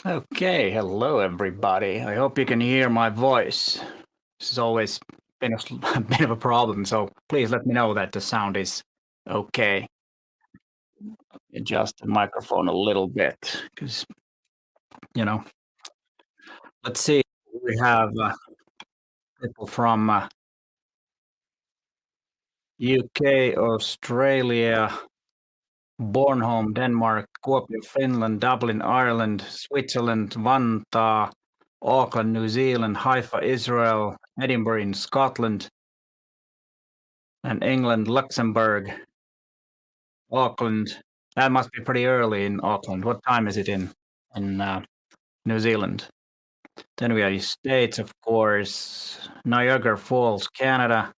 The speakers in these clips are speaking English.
Okay, hello everybody. I hope you can hear my voice. This has always been a bit of a problem, so please let me know that the sound is okay. Adjust the microphone a little bit, because you know. Let's see. We have people from UK, Australia, Bornholm, Denmark, Kuopio, Finland, Dublin, Ireland, Switzerland, Vantaa, Auckland, New Zealand, Haifa, Israel, Edinburgh in Scotland, and England, Luxembourg, Auckland. That must be pretty early in Auckland. What time is it in New Zealand? Then we have the States, of course. Niagara Falls, Canada.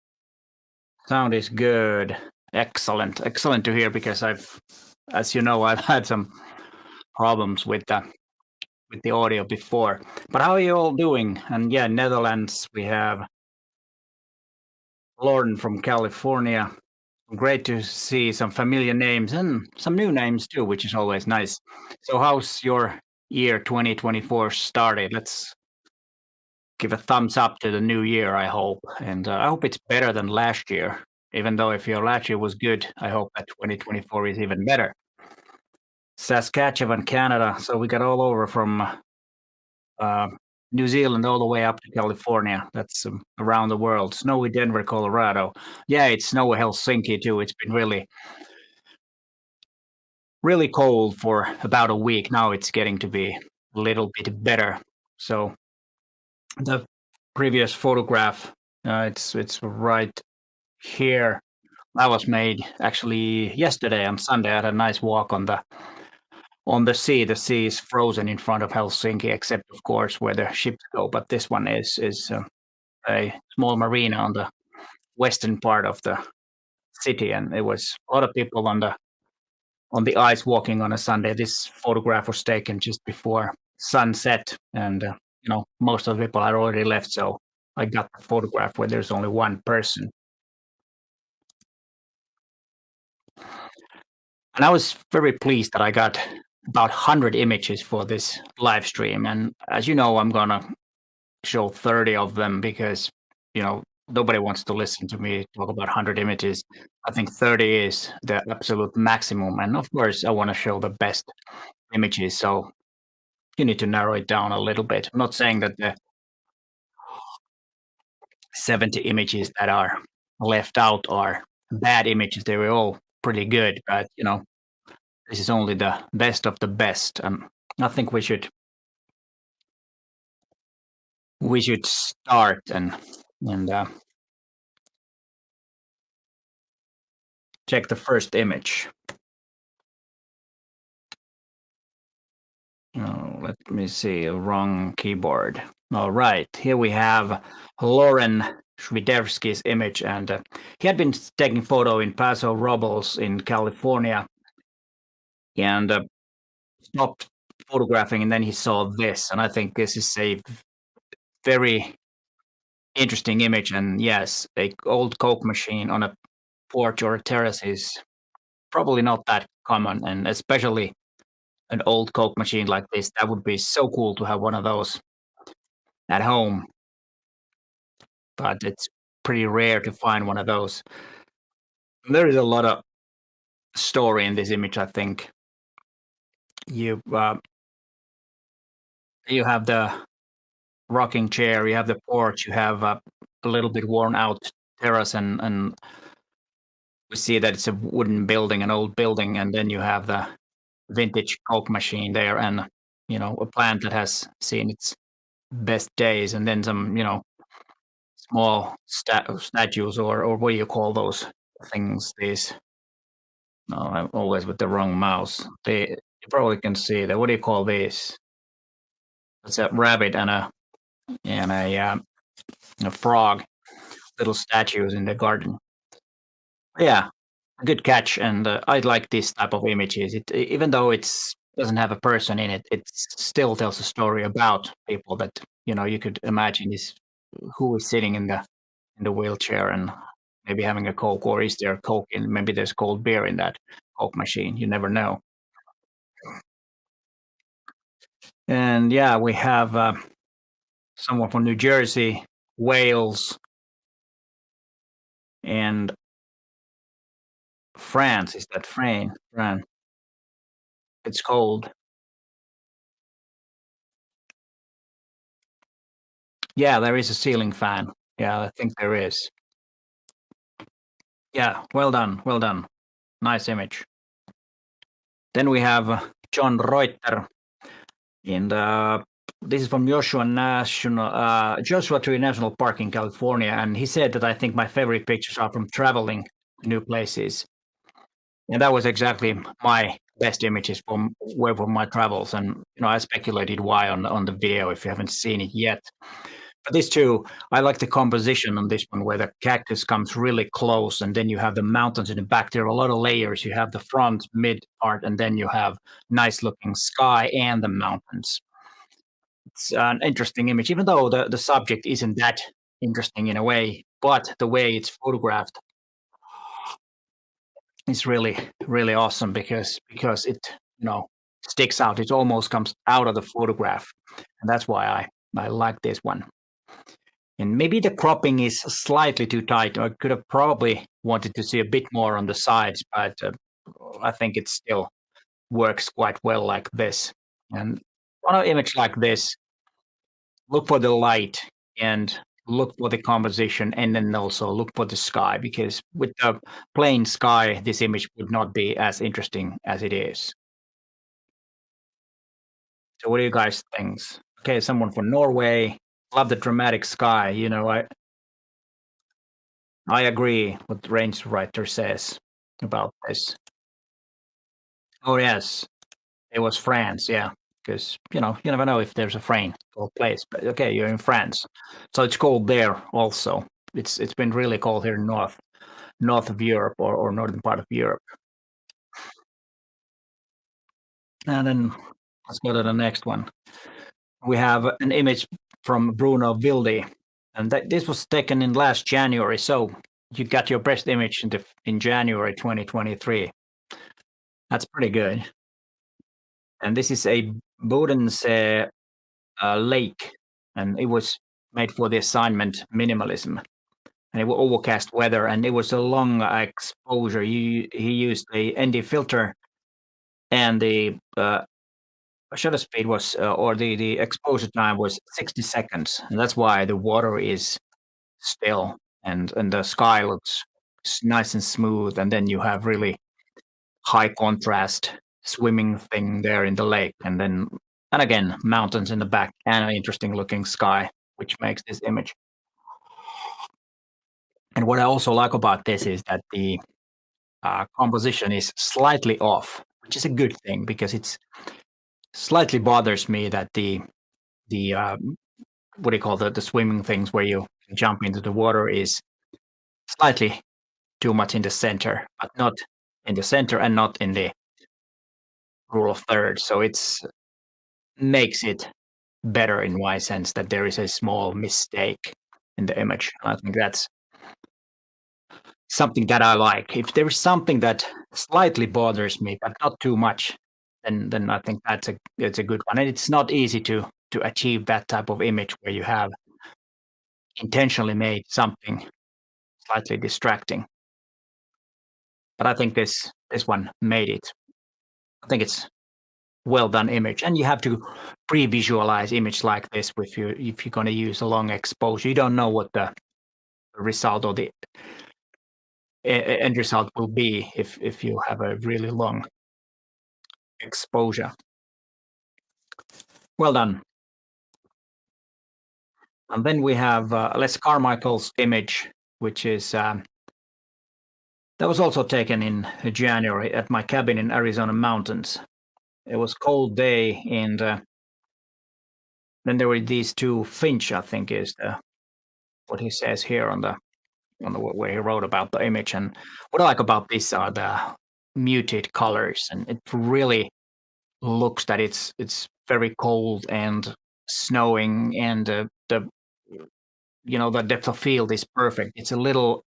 Sound is good. Excellent. Excellent to hear because as you know, I've had some problems with the audio before. But how are you all doing? And yeah, Netherlands, we have Lauren from California. Great to see some familiar names and some new names too, which is always nice. So, how's your year 2024 started? Let's give a thumbs up to the new year, I hope. And I hope it's better than last year. Even though if your last year was good, I hope that 2024 is even better. Saskatchewan, Canada. So, we got all over from uh, New Zealand all the way up to California. That's around the world. Snowy Denver, Colorado. Yeah, it's snowy Helsinki too. It's been really cold for about a week. Now it's getting to be a little bit better. So the previous photograph, it's right here. That was made actually yesterday on Sunday. I had a nice walk on the sea. The sea is frozen in front of Helsinki, except of course where the ships go. But this one is a small marina on the western part of the city, and it was a lot of people on the ice walking on a Sunday. This photograph was taken just before sunset, and most of the people had already left. So I got the photograph where there's only one person, and I was very pleased that I got about 100 images for this live stream. And as you know, I'm gonna show 30 of them because nobody wants to listen to me talk about 100 images. I think 30 is the absolute maximum, and of course, I want to show the best images. So you need to narrow it down a little bit. I'm not saying that the 70 images that are left out are bad images. They were all pretty good, but this is only the best of the best. I think we should start and check the first image. Oh, let me see. Wrong keyboard. All right, here we have Lauren Schwiderski's image, and he had been taking photo in Paso Robles in California, and stopped photographing, and then he saw this, and I think this is a very interesting image. And yes, a old Coke machine on a porch or a terrace is probably not that common, and especially an old Coke machine like this, that would be so cool to have one of those at home, but it's pretty rare to find one of those. There is a lot of story in this image, I think. You have the rocking chair, you have the porch, you have a little bit worn out terrace, and we see that it's a wooden building, an old building, and then you have the vintage Coke machine there, and a plant that has seen its best days, and then some small statues, or what do you call those things? These no, I'm always with the wrong mouse. You probably can see that. What do you call these? It's a rabbit and a frog, little statues in the garden. Yeah, good catch. And I like this type of images. Even though it's doesn't have a person in it, it still tells a story about people that you could imagine is who is sitting in the wheelchair and maybe having a Coke, or is there Coke in? Maybe there's cold beer in that Coke machine. You never know. And yeah, we have someone from New Jersey, Wales, and France. Is that France? France. It's cold. Yeah, there is a ceiling fan. Yeah, I think there is. Yeah, well done, well done. Nice image. Then we have John Reuter, and this is from Joshua Tree National Park in California, and he said that I think my favorite pictures are from traveling to new places, and that was exactly my best images from were from my travels, and I speculated why on the video if you haven't seen it yet. But these two, I like the composition on this one where the cactus comes really close and then you have the mountains in the back. There are a lot of layers. You have the front, mid part, and then you have nice looking sky and the mountains. It's an interesting image, even though the subject isn't that interesting in a way, but the way it's photographed is really, really awesome because it, you know, sticks out. It almost comes out of the photograph. And that's why I like this one. And maybe the cropping is slightly too tight. I could have probably wanted to see a bit more on the sides, but I think it still works quite well like this. And on an image like this, look for the light and look for the composition, and then also look for the sky, because with the plain sky, this image would not be as interesting as it is. So what do you guys think? Okay, someone from Norway. Love the dramatic sky. I agree what the range writer says about this. Oh yes, it was France, yeah, because you never know if there's a Frain or place. But okay, you're in France, so it's cold there also. It's been really cold here in north of Europe or northern part of Europe. And then let's go to the next one. We have an image from Bruno Wilde, and this was taken in last January. So you got your best image in January 2023. That's pretty good. And this is a Bodense lake, and it was made for the assignment minimalism. And it was overcast weather, and it was a long exposure. He used a ND filter, and the shutter speed was, or the exposure time was 60 seconds, and that's why the water is still, and the sky looks nice and smooth, and then you have really high contrast swimming thing there in the lake, and again mountains in the back and an interesting looking sky, which makes this image. And what I also like about this is that the composition is slightly off, which is a good thing because it's slightly bothers me that the what do you call the swimming things where you jump into the water is slightly too much in the center, but not in the center and not in the rule of thirds. So it's makes it better in my sense that there is a small mistake in the image. I think that's something that I like. If there is something that slightly bothers me, but not too much, then I think it's a good one. And it's not easy to achieve that type of image where you have intentionally made something slightly distracting. But I think this one made it. I think it's well done image, and you have to pre-visualize image like this with you if you're going to use a long exposure. You don't know what the result or the end result will be if you have a really long exposure. Well done. And then we have Les Carmichael's image, which is that was also taken in January at my cabin in Arizona mountains. It was cold day, and then there were these two finch. I think is what he says here on the where he wrote about the image. And what I like about this are the muted colors, and it really looks that it's very cold and snowing, and the the depth of field is perfect. It's a little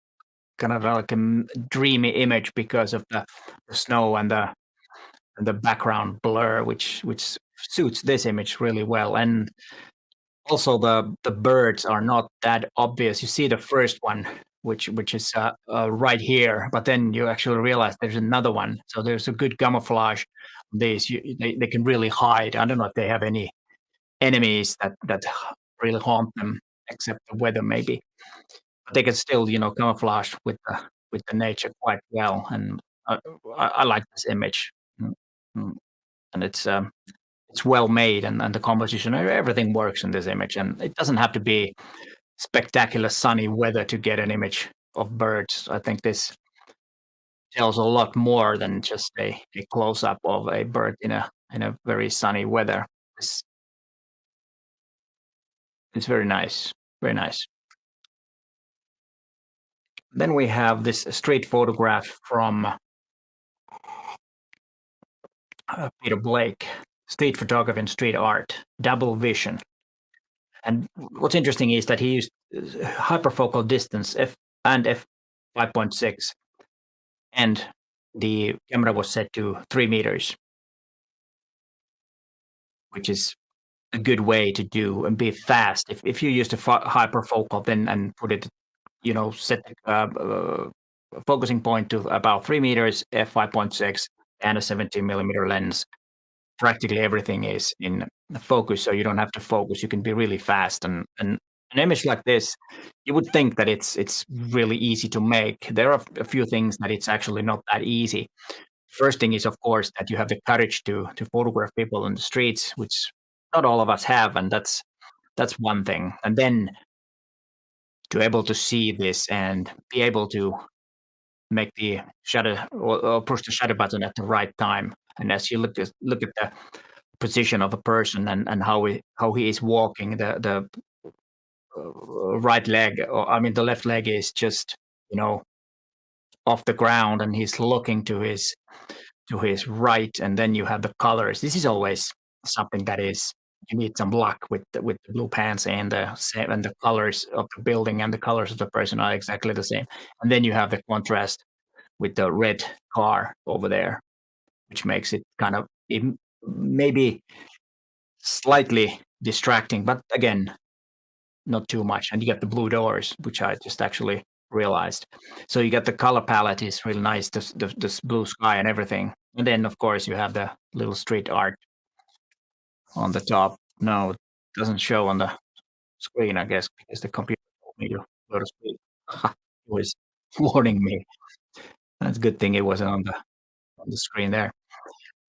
kind of like a dreamy image because of the snow and the background blur, which suits this image really well. And also the birds are not that obvious. You see the first one, which is right here, but then you actually realize there's another one. So there's a good camouflage on these. They can really hide. I don't know if they have any enemies that really haunt them, except the weather maybe. But they can still, camouflage with the nature quite well. And I, I like this image. Mm, mm. And it's well made, and the composition, everything works in this image, and it doesn't have to be spectacular sunny weather to get an image of birds. I think this tells a lot more than just a close up of a bird in a very sunny weather. It's, it's very nice, very nice. Then we have this street photograph from Peter Blake, street photography and street art, double vision. And what's interesting is that he used hyperfocal distance f and f 5.6, and the camera was set to 3 meters, which is a good way to do and be fast. If you use the hyperfocal then and put it, set focusing point to about 3 meters, f 5.6, and a 17 millimeter lens, practically everything is in focus, so you don't have to focus. You can be really fast, and an image like this, you would think that it's really easy to make. There are a few things that it's actually not that easy. First thing is, of course, that you have the courage to photograph people on the streets, which not all of us have, and that's one thing. And then to able to see this and be able to make the shutter, or push the shutter button at the right time. And as you look at the position of a person, and how he is walking, the right leg, or I mean the left leg is just, you know off the ground, and he's looking to his right, and then you have the colors. This is always something that is, you need some luck with the blue pants, and the colors of the building and the colors of the person are exactly the same. And then you have the contrast with the red car over there, which makes it kind of maybe slightly distracting, but again, not too much. And you get the blue doors, which I just actually realized. So you get the color palette is really nice, this blue sky and everything. And then of course you have the little street art on the top. No, it doesn't show on the screen, I guess, because the computer told me to go to sleep. It was warning me. That's a good thing it wasn't on the screen there.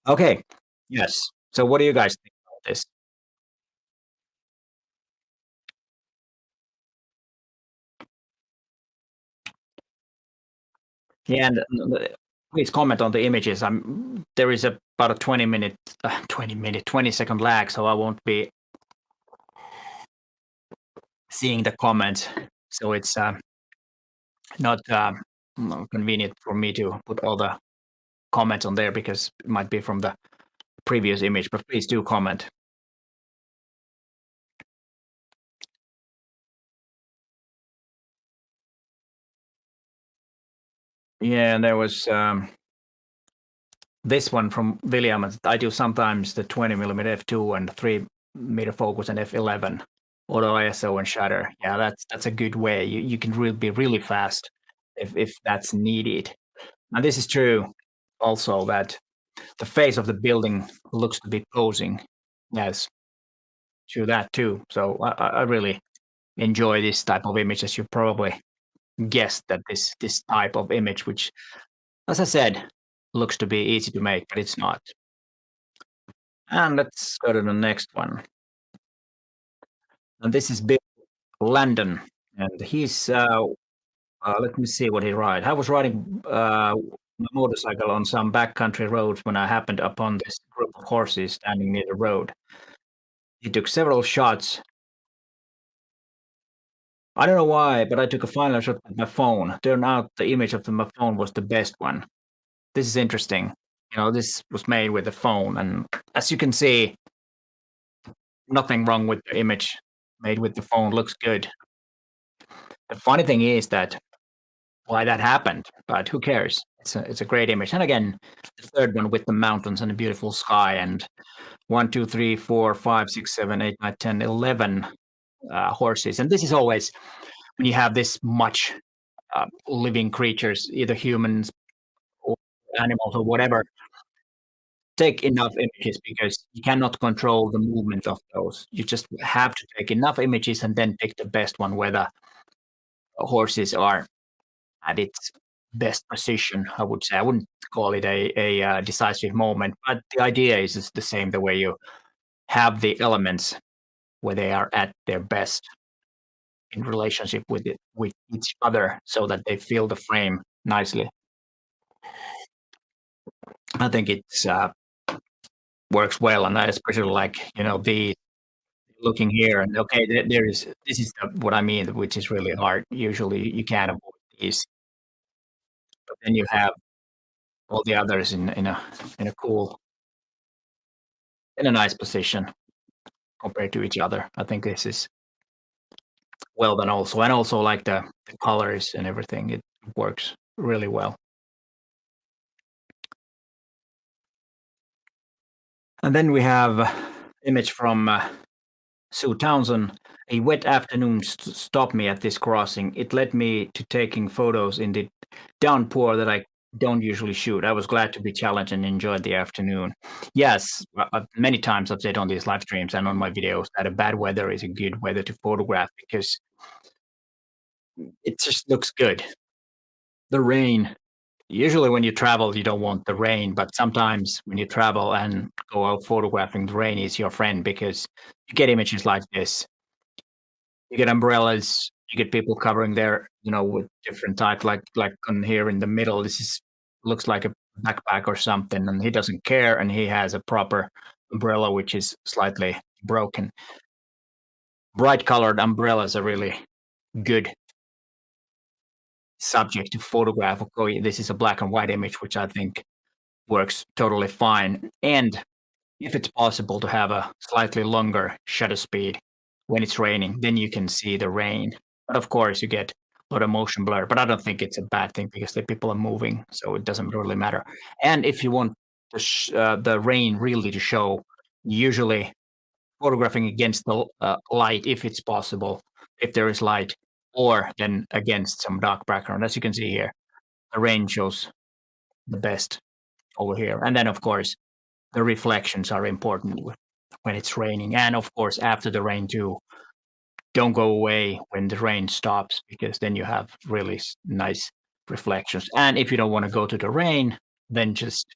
Okay. Yes. So what do you guys think about this? Yeah, and please comment on the images. There is about a 20-second lag, so I won't be seeing the comments. So it's not convenient for me to put all the comments on there, because it might be from the previous image. But please do comment. Yeah, and there was this one from William. I do sometimes the 20 millimeter f2 and 3 meter focus and f11 auto ISO and shutter. Yeah, that's a good way. You can really be really fast if that's needed. And this is true also, that the face of the building looks to be posing. Yes, true that too. So I really enjoy this type of image, as you probably guessed, that this type of image, which, as I said, looks to be easy to make, but it's not. And let's go to the next one. And this is Bill Landon, and he's let me see what he writes. I was riding my motorcycle on some backcountry roads when I happened upon this group of horses standing near the road. He took several shots. I don't know why, but I took a final shot with my phone. Turned out the image of my phone was the best one. This is interesting. This was made with the phone, and as you can see, nothing wrong with the image made with the phone. Looks good. The funny thing is that why that happened, but who cares? it's a great image. And again, the third one with the mountains and a beautiful sky and 1, 2, 3, 4, 5, 6, 7, 8, 9, 10, 11 horses. And this is always when you have this much living creatures, either humans or animals or whatever, take enough images because you cannot control the movement of those. You just have to take enough images and then pick the best one where the horses are at its best position. I would say I wouldn't call it a decisive moment, but the idea is the same. The way you have the elements where they are at their best in relationship with each other, so that they fill the frame nicely. I think it's works well, and I especially like the looking here and okay, there is this is what I mean, which is really hard. Usually you can't avoid these, but then you have all the others in a cool in a nice position compared to each other. I think this is well done also, and also like the colors and everything. It works really well. And then we have image from Sue Townsend. A wet afternoon stopped me at this crossing. It led me to taking photos in the downpour that I don't usually shoot. I was glad to be challenged and enjoyed the afternoon. Yes, many times I've said on these live streams and on my videos that a bad weather is a good weather to photograph because it just looks good. The rain, usually when you travel, you don't want the rain, but sometimes when you travel and go out photographing, the rain is your friend because you get images like this. You get umbrellas, you get people covering their, with different type, like on here in the middle. This is looks like a backpack or something, and he doesn't care, and he has a proper umbrella which is slightly broken. Bright colored umbrellas are really good subject to photograph. Okay, this is a black and white image, which I think works totally fine. And if it's possible to have a slightly longer shutter speed when it's raining, then you can see the rain. But of course, you get a lot of motion blur. But I don't think it's a bad thing because the people are moving, so it doesn't really matter. And if you want the rain really to show, usually photographing against the light, if it's possible, if there is light, or then against some dark background. As you can see here, the rain shows the best over here. And then, of course, the reflections are important when it's raining. And of course, after the rain too, don't go away when the rain stops because then you have really nice reflections. And if you don't want to go to the rain, then just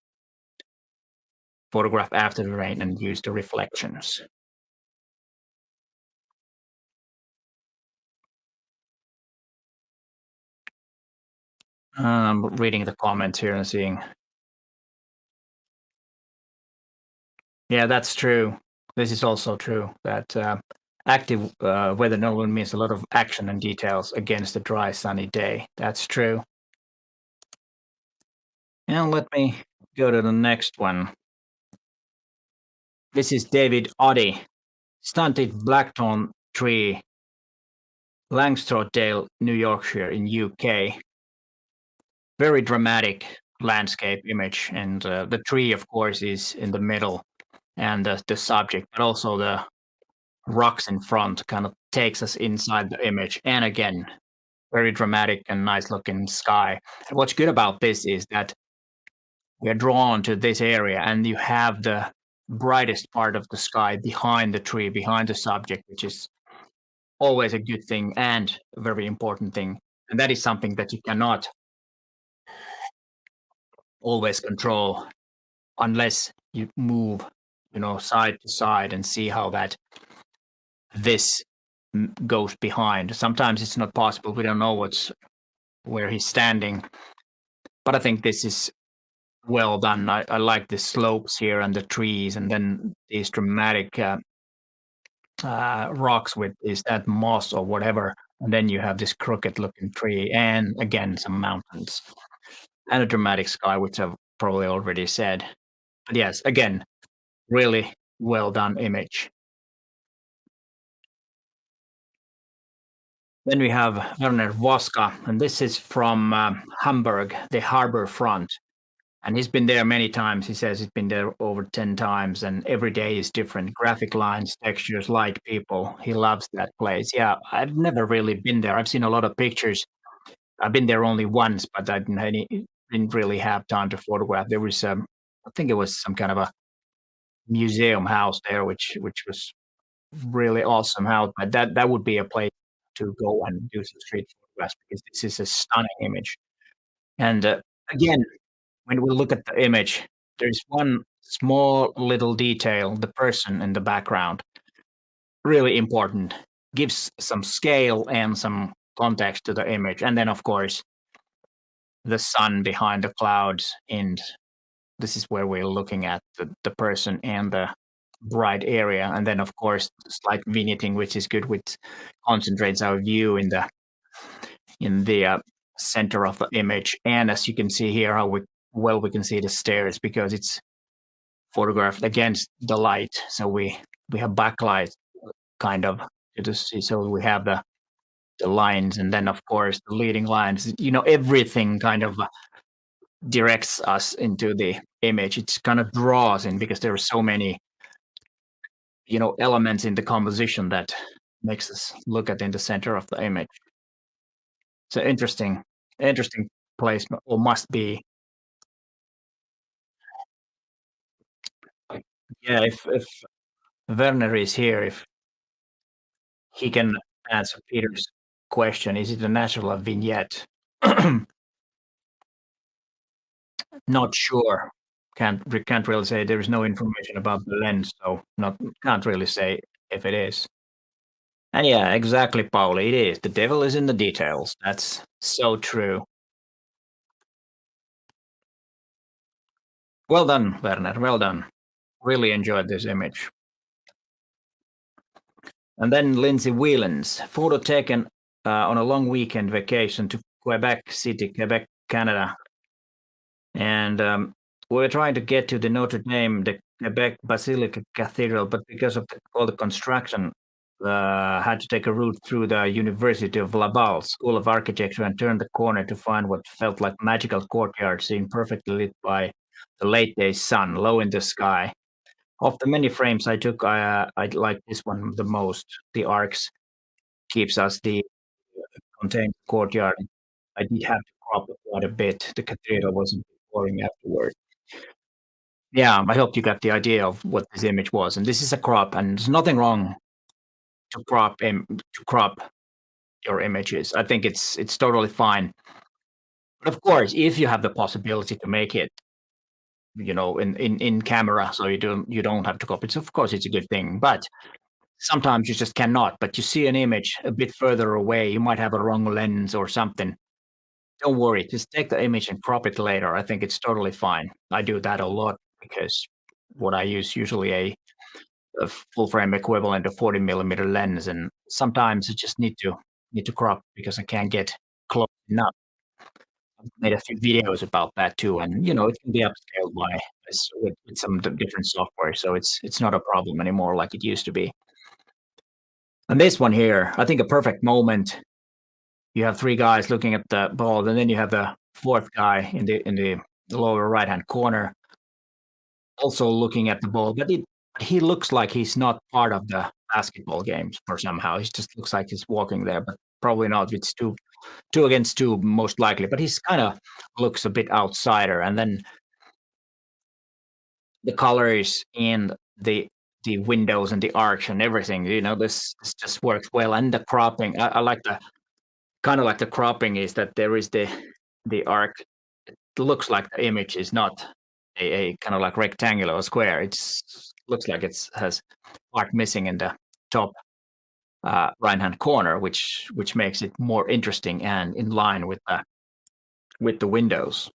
photograph after the rain and use the reflections. Reading the comments here and seeing. Yeah, that's true. This is also true that active weather normally means a lot of action and details against a dry, sunny day. That's true. And let me go to the next one. This is David Oddy, stunted blackthorn tree, Langstroth New Yorkshire in UK. Very dramatic landscape image, and the tree, of course, is in the middle, and the subject, but also the rocks in front kind of takes us inside the image. And again, very dramatic and nice looking sky. And what's good about this is that we are drawn to this area, and you have the brightest part of the sky behind the tree, behind the subject, which is always a good thing and a very important thing. And that is something that you cannot always control unless you move, side to side and see how that this goes behind. Sometimes it's not possible. We don't know where he's standing, but I think this is well done. I like the slopes here and the trees, and then these dramatic rocks with is that moss or whatever, and then you have this crooked looking tree, and again some mountains and a dramatic sky, which I've probably already said. But yes, again, really well done image. Then we have Werner Voska, and this is from Hamburg, the harbor front. And he's been there many times. He says he's been there over 10 times, and every day is different. Graphic lines, textures, light, people. He loves that place. Yeah, I've never really been there. I've seen a lot of pictures. I've been there only once, but didn't really have time to photograph. There was, I think it was some kind of a museum house there, which was really awesome house. But that would be a place to go and do some street photographs because this is a stunning image. And again, when we look at the image, there's one small little detail, the person in the background, really important, gives some scale and some context to the image. And then, of course, the sun behind the clouds. And this is where we're looking at the person and the bright area. And then, of course, slight vignetting, which is good, which concentrates our view in the center of the image. And as you can see here, how we can see the stairs because it's photographed against the light. So we have backlight kind of to see. So we have the lines, and then of course the leading lines. Everything kind of directs us into the image. It kind of draws in because there are so many elements in the composition that makes us look at in the center of the image. So interesting place or must be. Yeah, if Werner is here, if he can answer Peter's question, is it a natural vignette? Not sure. We can't really say. There is no information about the lens, so not can't really say if it is. And yeah, exactly, Pauli. It is. The devil is in the details. That's so true. Well done, Werner. Well done. Really enjoyed this image. And then Lindsay Whelans, photo taken on a long weekend vacation to Quebec City, Quebec, Canada. And we were trying to get to the Notre Dame, the Quebec Basilica Cathedral, but because of all the construction, had to take a route through the University of Laval School of Architecture and turn the corner to find what felt like magical courtyard scene perfectly lit by the late day sun, low in the sky. Of the many frames I took, I like this one the most. The arcs keeps us the contained courtyard. I did have to crop it quite a bit. The cathedral wasn't boring afterward. Yeah, I hope you got the idea of what this image was. And this is a crop, and there's nothing wrong to crop your images. I think it's totally fine. But of course, if you have the possibility to make it, in camera, so you don't have to crop it. So of course, it's a good thing. But sometimes you just cannot. But you see an image a bit further away, you might have a wrong lens or something. Don't worry, just take the image and crop it later. I think it's totally fine. I do that a lot because what I use usually a full frame equivalent of 40 millimeter lens, and sometimes I just need to crop because I can't get close enough. I've made a few videos about that too, and it can be upscaled with some different software, so it's not a problem anymore like it used to be. And this one here, I think a perfect moment. You have three guys looking at the ball, and then you have the fourth guy in the lower right hand corner also looking at the ball, but he looks like he's not part of the basketball games for somehow. He just looks like he's walking there, but probably not. It's two against two most likely, but he's kind of looks a bit outsider. And then the colors and the windows and the arch and everything, this just works well. And the cropping, I like the kind of like the cropping is that there is the arc. It looks like the image is not a kind of like rectangular or square. It's looks like it's has part missing in the top right hand corner, which makes it more interesting and in line with the windows.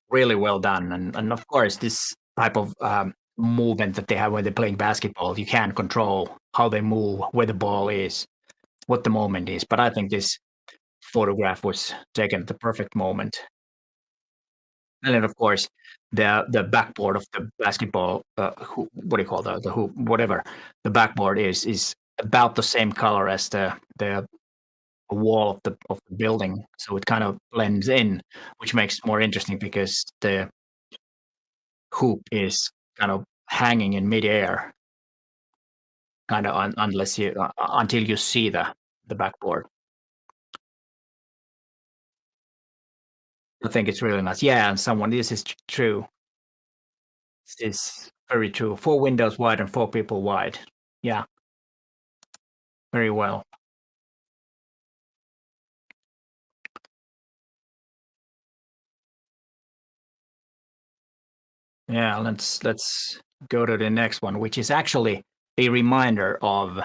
Really well done, and of course this type of movement that they have when they're playing basketball, you can't control how they move, where the ball is, what the moment is. But I think this photograph was taken at the perfect moment. And then, of course, the backboard of the basketball, what do you call the hoop, whatever the backboard is about the same color as the wall of the building, so it kind of blends in, which makes it more interesting because the hoop is kind of hanging in midair, kind of unless you until you see the backboard. I think it's really nice. Yeah, and someone this is true. This is very true. Four windows wide and four people wide. Yeah, very well. Yeah, let's go to the next one, which is actually a reminder of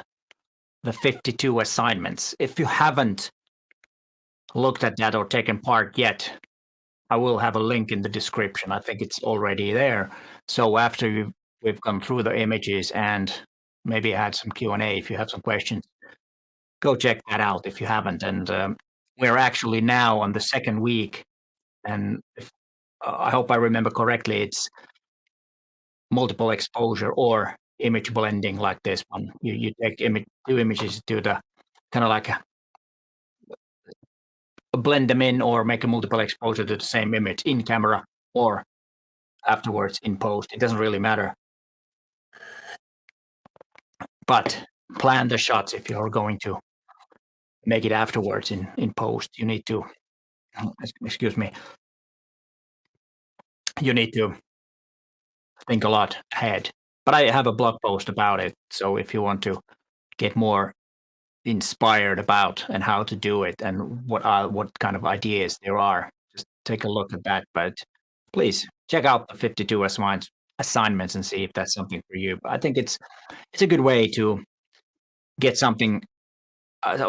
the 52 assignments. If you haven't looked at that or taken part yet, I will have a link in the description. I think it's already there. So after we've gone through the images and maybe had some Q&A, if you have some questions, go check that out if you haven't. And we're actually now on the second week, and if, I hope I remember correctly, it's multiple exposure or image blending like this one. You take two images, do the kind of like blend them in or make a multiple exposure to the same image in camera or afterwards in post. It doesn't really matter. But plan the shots if you're going to make it afterwards in post. You need to, excuse me, you need to think a lot ahead. But I have a blog post about it. So if you want to get more inspired about and how to do it and what kind of ideas there are, just take a look at that. But please check out the 52 assignments and see if that's something for you. But I think it's a good way to get something,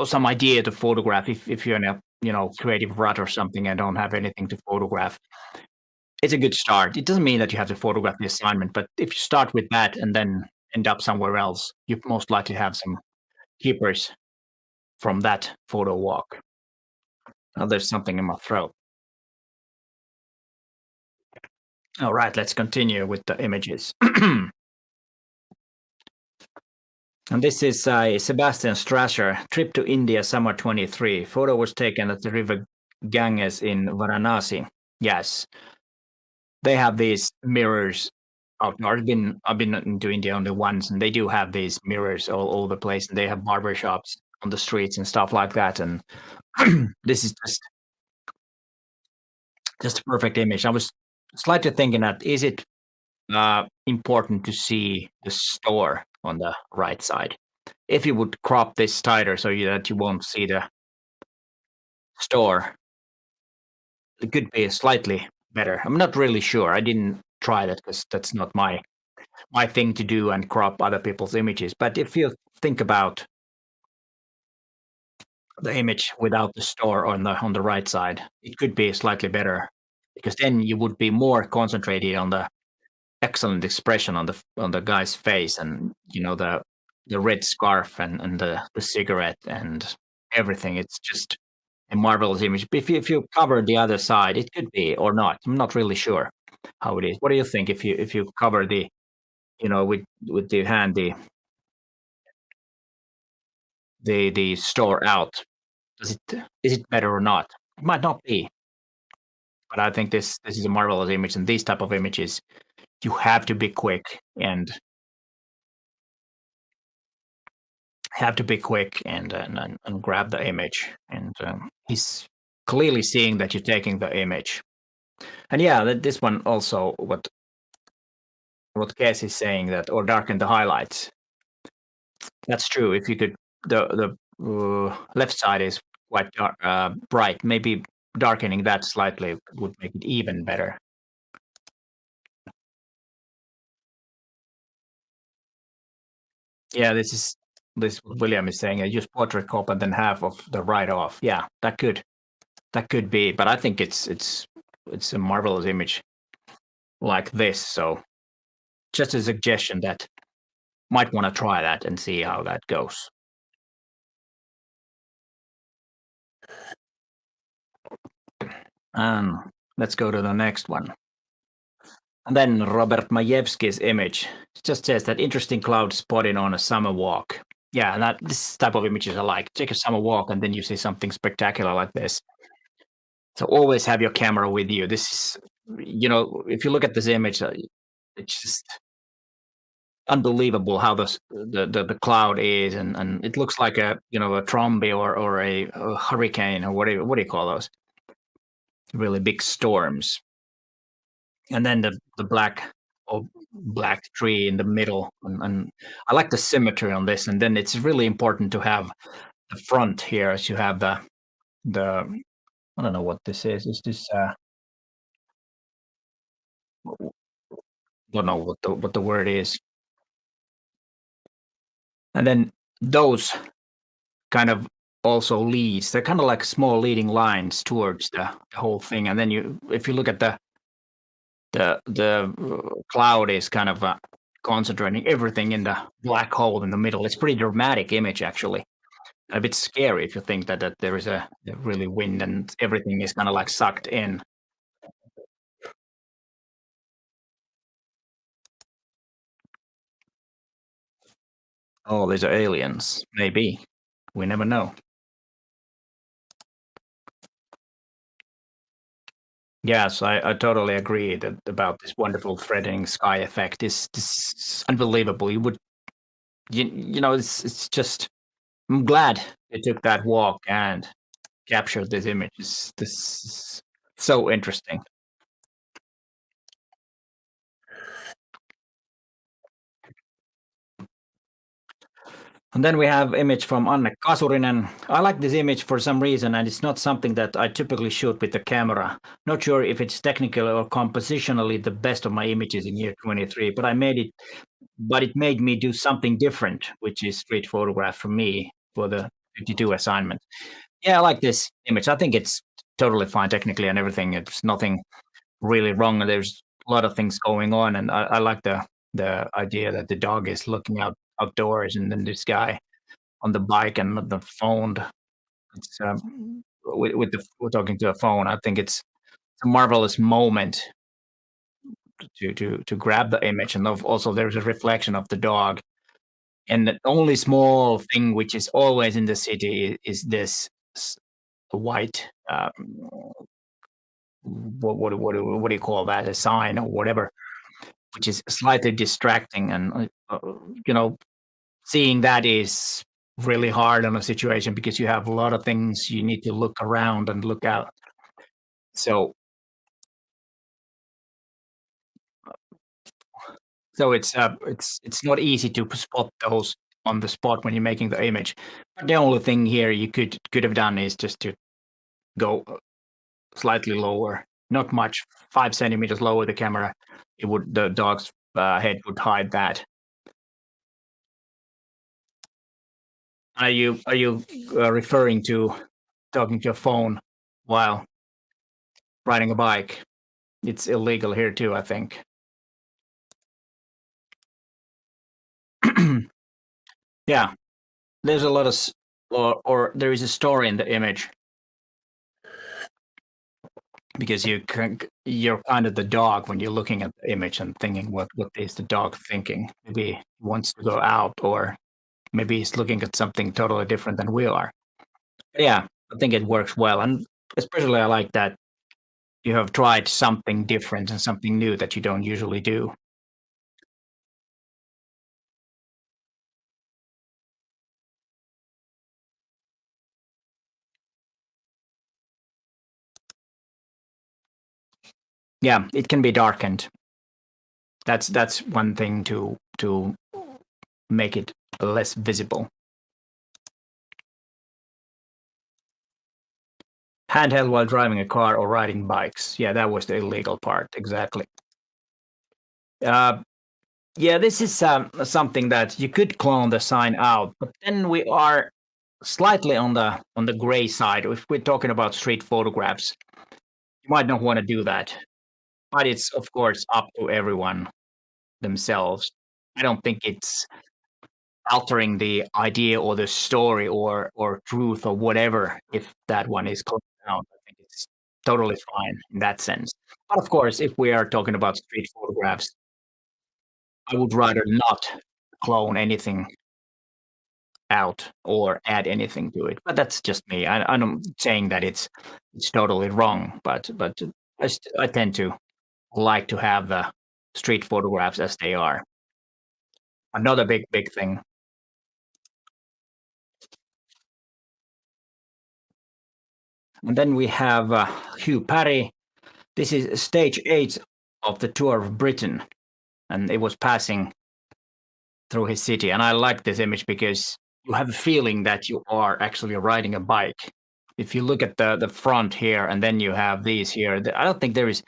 some idea to photograph if you're in a creative rut or something and don't have anything to photograph. It's a good start. It doesn't mean that you have to photograph the assignment, but if you start with that and then end up somewhere else, you most likely have some keepers from that photo walk. Oh, there's something in my throat. All right, let's continue with the images. And this is Sebastian Strasser, trip to India, summer 23. Photo was taken at the river Ganges in Varanasi. Yes, they have these mirrors out there. I've been into India only once, and they do have these mirrors all over the place, and they have barber shops on the streets and stuff like that. And this is just a perfect image. I was slightly thinking that is it important to see the store on the right side? If you would crop this tighter so that you won't see the store, it could be slightly better. I'm not really sure. I didn't try that because that's not my thing to do and crop other people's images. But if you think about the image without the store on the right side, it could be slightly better because then you would be more concentrated on the excellent expression on the guy's face and the red scarf and the cigarette and everything. It's just a marvelous image. If you cover the other side, it could be or not. I'm not really sure how it is. What do you think if you cover the with the hand the store out? Is it better or not? It might not be, but I think this is a marvelous image, and these type of images you have to be quick and and grab the image. And he's clearly seeing that you're taking the image. And yeah, this one also what Kes is saying that or darken the highlights. That's true. If you could, the left side is quite bright. Maybe darkening that slightly would make it even better. Yeah, this William is saying. Use portrait crop and then half of the right off. Yeah, that could be. But I think it's a marvelous image like this. So just a suggestion that might want to try that and see how that goes. And let's go to the next one. And then Robert Majewski's image just says that interesting cloud spotted on a summer walk. Yeah, and that this type of images I like. Take a summer walk and then you see something spectacular like this. So always have your camera with you. This is, if you look at this image, it's just unbelievable how the cloud is, and it looks like a trombie or a hurricane or whatever. What do you call those? Really big storms. And then the black tree in the middle, and I like the symmetry on this. And then it's really important to have the front here, as you have the I don't know what this is. Is this don't know what the word is. And then those kind of also leads. They're kind of like small leading lines towards the whole thing. And then if you look at the cloud is kind of concentrating everything in the black hole in the middle. It's pretty dramatic image actually. A bit scary if you think that there is a really wind and everything is kind of like sucked in. Oh, these are aliens. Maybe. We never know. Yes, I totally agree that about this wonderful threatening sky effect. This is unbelievable. It's just I'm glad they took that walk and captured this image. This is so interesting. And then we have image from Anne Kasurinen. I like this image for some reason, and it's not something that I typically shoot with the camera. Not sure if it's technically or compositionally the best of my images in year 23, but it made me do something different, which is street photograph for me for the 52 assignment. Yeah, I like this image. I think it's totally fine technically and everything. It's nothing really wrong. There's a lot of things going on, and I like the idea that the dog is looking outdoors, and then this guy on the bike and the phone. It's we're talking to a phone. I think it's a marvelous moment to grab the image, and also there's a reflection of the dog. And the only small thing which is always in the city is this white what do you call that, a sign or whatever, which is slightly distracting. And you know seeing that is really hard on a situation because you have a lot of things you need to look around and look out. So it's not easy to spot those on the spot when you're making the image. But the only thing here you could have done is just to go slightly lower, not much, 5 centimeters lower the camera. The dog's head would hide that. Are you referring to talking to a phone while riding a bike? It's illegal here too, I think. Yeah, there's a lot of or there is a story in the image because you're kind of the dog when you're looking at the image and thinking what is the dog thinking? Maybe he wants to go out, or maybe he's looking at something totally different than we are. Yeah, I think it works well, and especially I like that you have tried something different and something new that you don't usually do. Yeah, it can be darkened. That's one thing to make it less visible. Handheld while driving a car or riding bikes. Yeah, that was the illegal part. Exactly. Uh, yeah, this is something that you could clone the sign out, but then we are slightly on the gray side. If we're talking about street photographs, you might not want to do that, but it's of course up to everyone themselves. I don't think it's altering the idea or the story or truth or whatever if that one is closed down. I think it's totally fine in that sense. But of course, if we are talking about street photographs, I would rather not clone anything out or add anything to it. But that's just me. I'm not saying that it's totally wrong, but I tend to like to have the street photographs as they are. Another big thing. And then we have Hugh Parry. This is stage 8 of the tour of Britain, and it was passing through his city. And I like this image because you have a feeling that you are actually riding a bike. If you look at the front here, and then you have these here, I don't think there is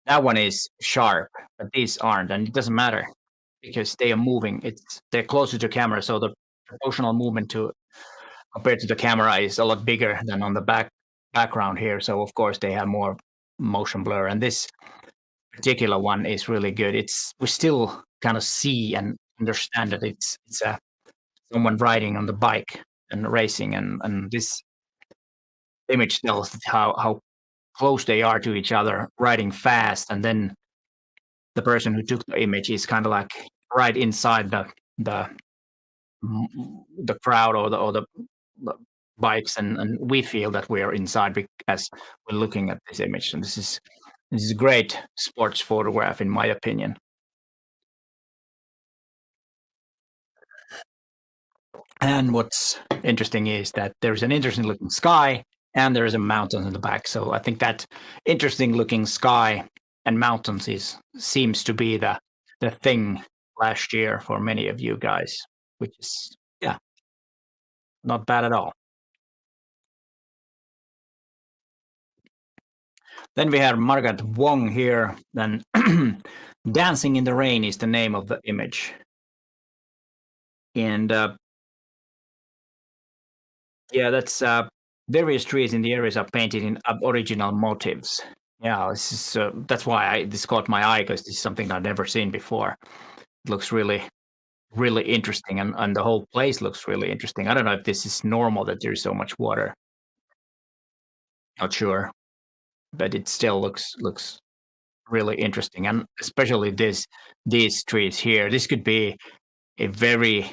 that one is sharp, but these aren't, and it doesn't matter because they are moving. They're closer to camera, so the proportional movement to compared to the camera is a lot bigger than on the background here. So of course they have more motion blur, and this particular one is really good. It's we still kind of see and understand that it's someone riding on the bike and racing, and this image tells how close they are to each other, riding fast, and then the person who took the image is kind of like right inside the the crowd or the bikes, and we feel that we are inside as we're looking at this image. And this is a great sports photograph in my opinion. And what's interesting is that there's an interesting looking sky and there's a mountain in the back. So I think that interesting looking sky and mountains is seems to be the thing last year for many of you guys, which is yeah, not bad at all. Then we have Margaret Wong here. Then Dancing in the Rain is the name of the image. And yeah, that's various trees in the areas are painted in Aboriginal motifs. Yeah, this is that's why this caught my eye because this is something I've never seen before. It looks really interesting, and the whole place looks really interesting. I don't know if this is normal that there's so much water. Not sure, but it still looks really interesting, and especially these trees here. This could be a very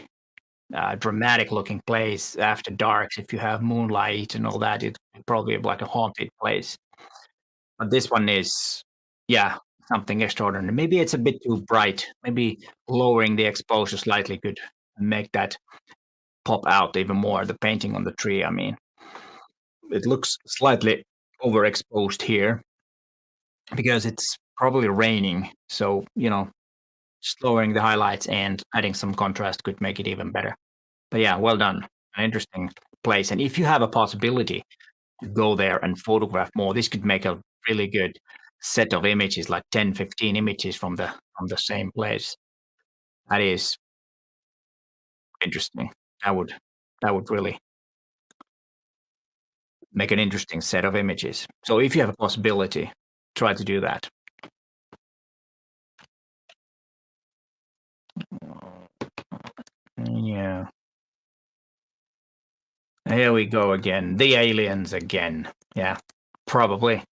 dramatic looking place after dark. If you have moonlight and all that, it probably be like a haunted place. But this one is, yeah, something extraordinary. Maybe it's a bit too bright. Maybe lowering the exposure slightly could make that pop out even more. The painting on the tree, I mean, it looks slightly overexposed here because it's probably raining. So, just lowering the highlights and adding some contrast could make it even better. But yeah, well done. An interesting place. And if you have a possibility to go there and photograph more, this could make a really good set of images, like 10, 15 images from the same place. That is interesting. That would really make an interesting set of images. So if you have a possibility, try to do that. Yeah. Here we go again. The aliens again. Yeah, probably.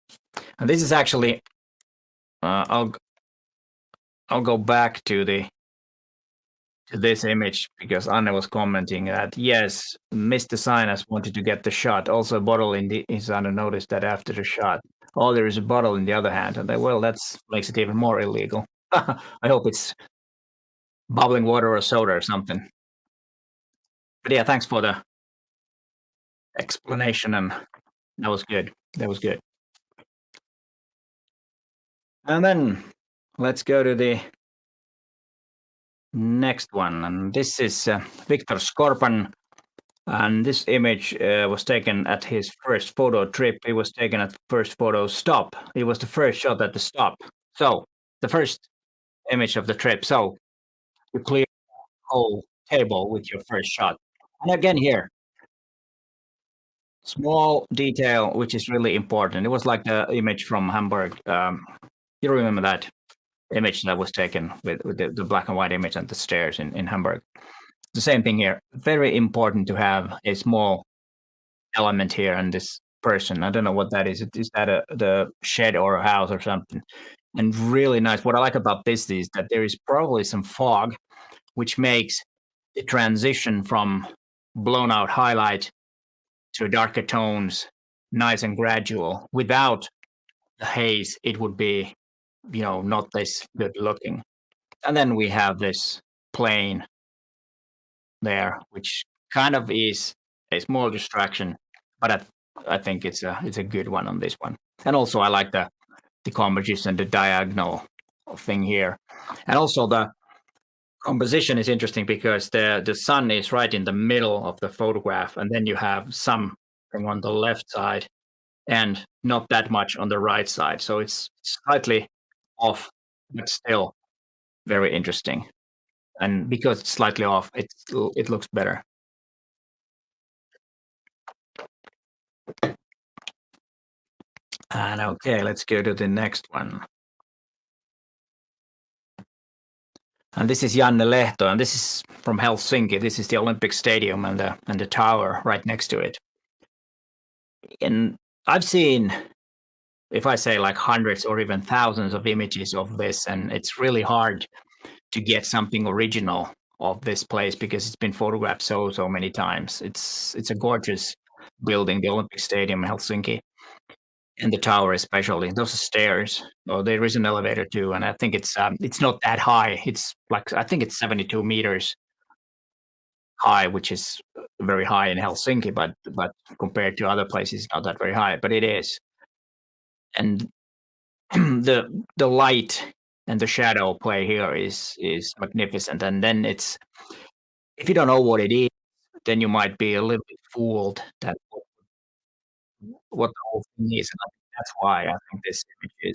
And this is actually I'll go back to this image because Anne was commenting that yes, Mr. Sinus wanted to get the shot. Also, a bottle in the his Anna noticed that after the shot, oh, there is a bottle in the other hand, and well, that makes it even more illegal. I hope it's bubbling water or soda or something. But yeah, thanks for the explanation, and that was good. That was good. And then let's go to the next one, and this is Victor Skorpan. And this image was taken at his first photo trip. It was taken at first photo stop. It was the first shot at the stop. So the first image of the trip. So you clear the whole table with your first shot. And again here, small detail which is really important. It was like the image from Hamburg. You remember that image that was taken with the black and white image on the stairs in Hamburg. The same thing here. Very important to have a small element here, and this person. I don't know what that is. Is that the shed or a house or something? And really nice. What I like about this is that there is probably some fog, which makes the transition from blown out highlight to darker tones nice and gradual. Without the haze, it would be, not this good looking. And then we have this plane there, which kind of is a small distraction, but I think it's a good one on this one. And also I like the composition, the diagonal thing here, and also the composition is interesting because the sun is right in the middle of the photograph, and then you have something on the left side and not that much on the right side, so it's slightly off, but still very interesting. And because it's slightly off, it looks better. And okay, let's go to the next one. And this is Janne Lehto, and this is from Helsinki. This is the Olympic Stadium and the tower right next to it. And I've seen, if I say like hundreds or even thousands of images of this, and it's really hard to get something original of this place because it's been photographed so many times. It's a gorgeous building, the Olympic Stadium in Helsinki, and the tower especially. Those stairs. Oh, there is an elevator too, and I think it's not that high. It's like I think it's 72 meters high, which is very high in Helsinki, but compared to other places, not that very high, but it is. And the light and the shadow play here is magnificent. And then it's if you don't know what it is, then you might be a little bit fooled that what the whole thing is. And I think that's why I think this image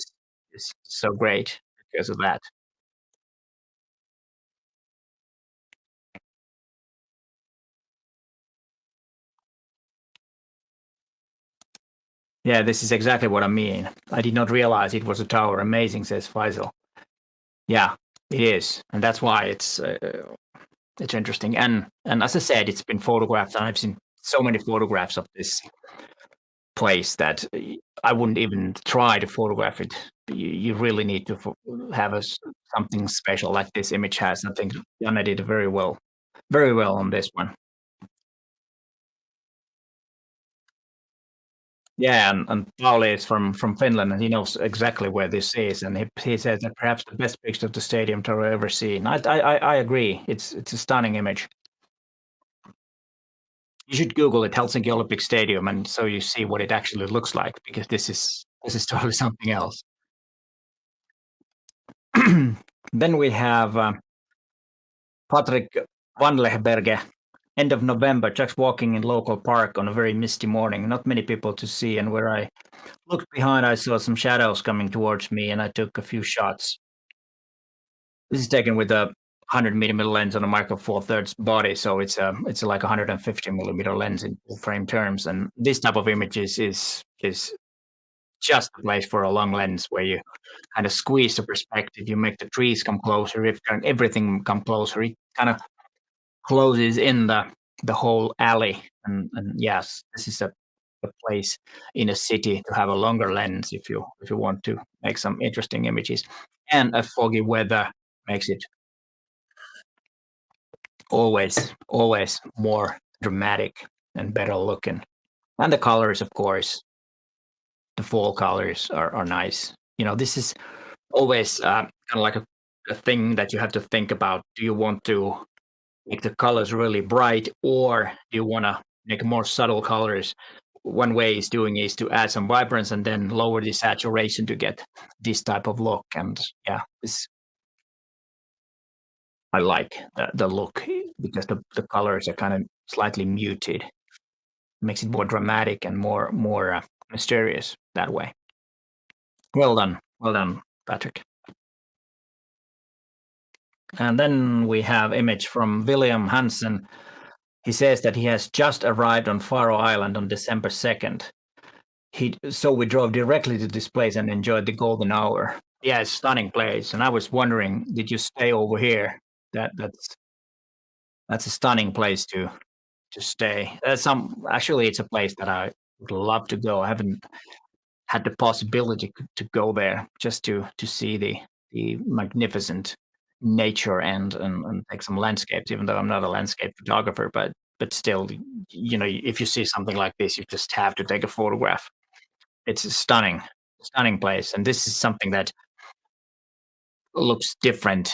is so great because of that. Yeah, this is exactly what I mean. I did not realize it was a tower. Amazing, says Faisal. Yeah, it is, and that's why it's interesting. And as I said, it's been photographed, and I've seen so many photographs of this place that I wouldn't even try to photograph it. You really need to have something special like this image has. I think Janne did very well on this one. Yeah, and Pauli is from Finland, and he knows exactly where this is, and he says that perhaps the best picture of the stadium tower ever seen. I agree. It's a stunning image. You should Google it, Helsinki Olympic Stadium, and so you see what it actually looks like, because this is totally something else. Then we have Patrick Van Lehberge. End of November, just walking in local park on a very misty morning. Not many people to see, and where I looked behind, I saw some shadows coming towards me, and I took a few shots. This is taken with a 100 millimeter lens on a micro four thirds body, so it's like a 150 millimeter lens in full frame terms. And this type of images is just a place for a long lens where you kind of squeeze the perspective, you make the trees come closer, if everything come closer, it kind of closes in the whole alley. And yes, this is a place in a city to have a longer lens if you want to make some interesting images. And a foggy weather makes it always more dramatic and better looking. And the colors, of course, the fall colors are nice. This is always kind of like a thing that you have to think about. Do you want to make the colors really bright, or do you want to make more subtle colors? One way is to add some vibrance and then lower the saturation to get this type of look. And yeah, I like the look because the colors are kind of slightly muted. Makes it more dramatic and more mysterious that way. Well done, Patrick. And then we have image from William Hansen. He says that he has just arrived on Faroe Island on December 2nd. So we drove directly to this place and enjoyed the golden hour. Yeah, it's a stunning place. And I was wondering, did you stay over here? That's a stunning place to stay. Actually, it's a place that Would love to go. I haven't had the possibility to go there just to see the magnificent nature and take some landscapes. Even though I'm not a landscape photographer, but still, if you see something like this, you just have to take a photograph. It's a stunning place, and this is something that looks different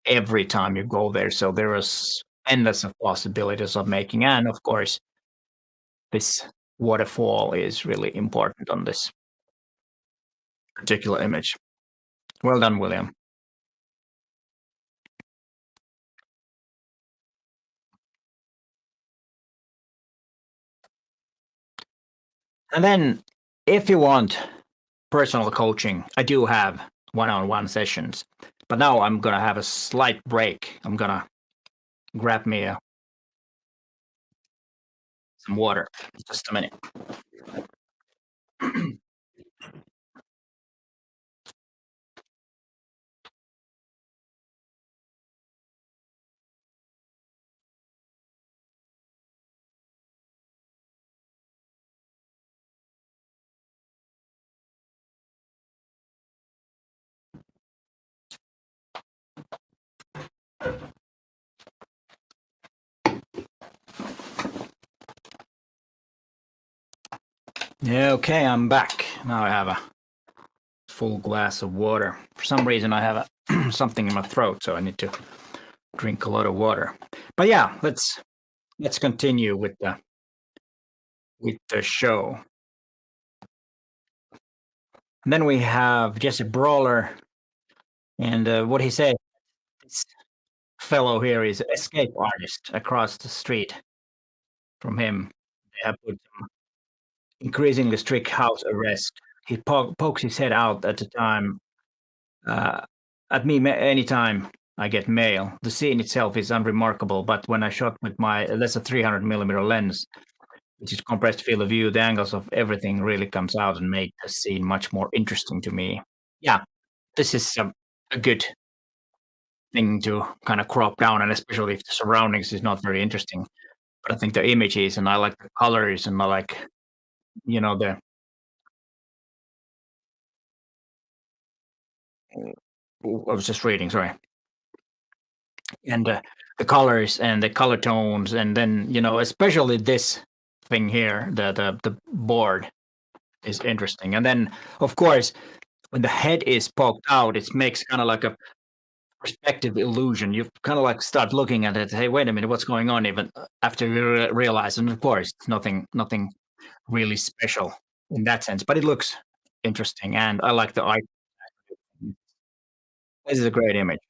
every time you go there. So there is endless of possibilities of making, and of course, this waterfall is really important on this particular image. Well done, William. And then, if you want personal coaching, I do have one-on-one sessions. But now I'm gonna have a slight break. I'm gonna grab me some water. Just a minute. Yeah, okay, I'm back. Now I have a full glass of water. For some reason, I have something in my throat, so I need to drink a lot of water. But yeah, let's continue with the show. And then we have Jesse Brawler, and what he said. This fellow here is an escape artist across the street from him. They have put increasingly strict house arrest. He pokes his head out at the time uh, at me anytime I get mail. The scene itself is unremarkable, but when I shot with my that's a 300 millimeter lens, which is compressed field of view, the angles of everything really comes out and make the scene much more interesting to me. Yeah, this is a good thing to kind of crop down, and especially if the surroundings is not very interesting. But I think the images, and I like the colors, and I like the I was just reading, sorry, and the colors and the color tones, and then especially this thing here, the board is interesting, and then of course when the head is poked out, it makes kind of like a perspective illusion. You kind of like start looking at it. Hey, wait a minute, what's going on? Even after you realize, and of course, it's nothing really special in that sense, but it looks interesting, and I like the eye. This is a great image.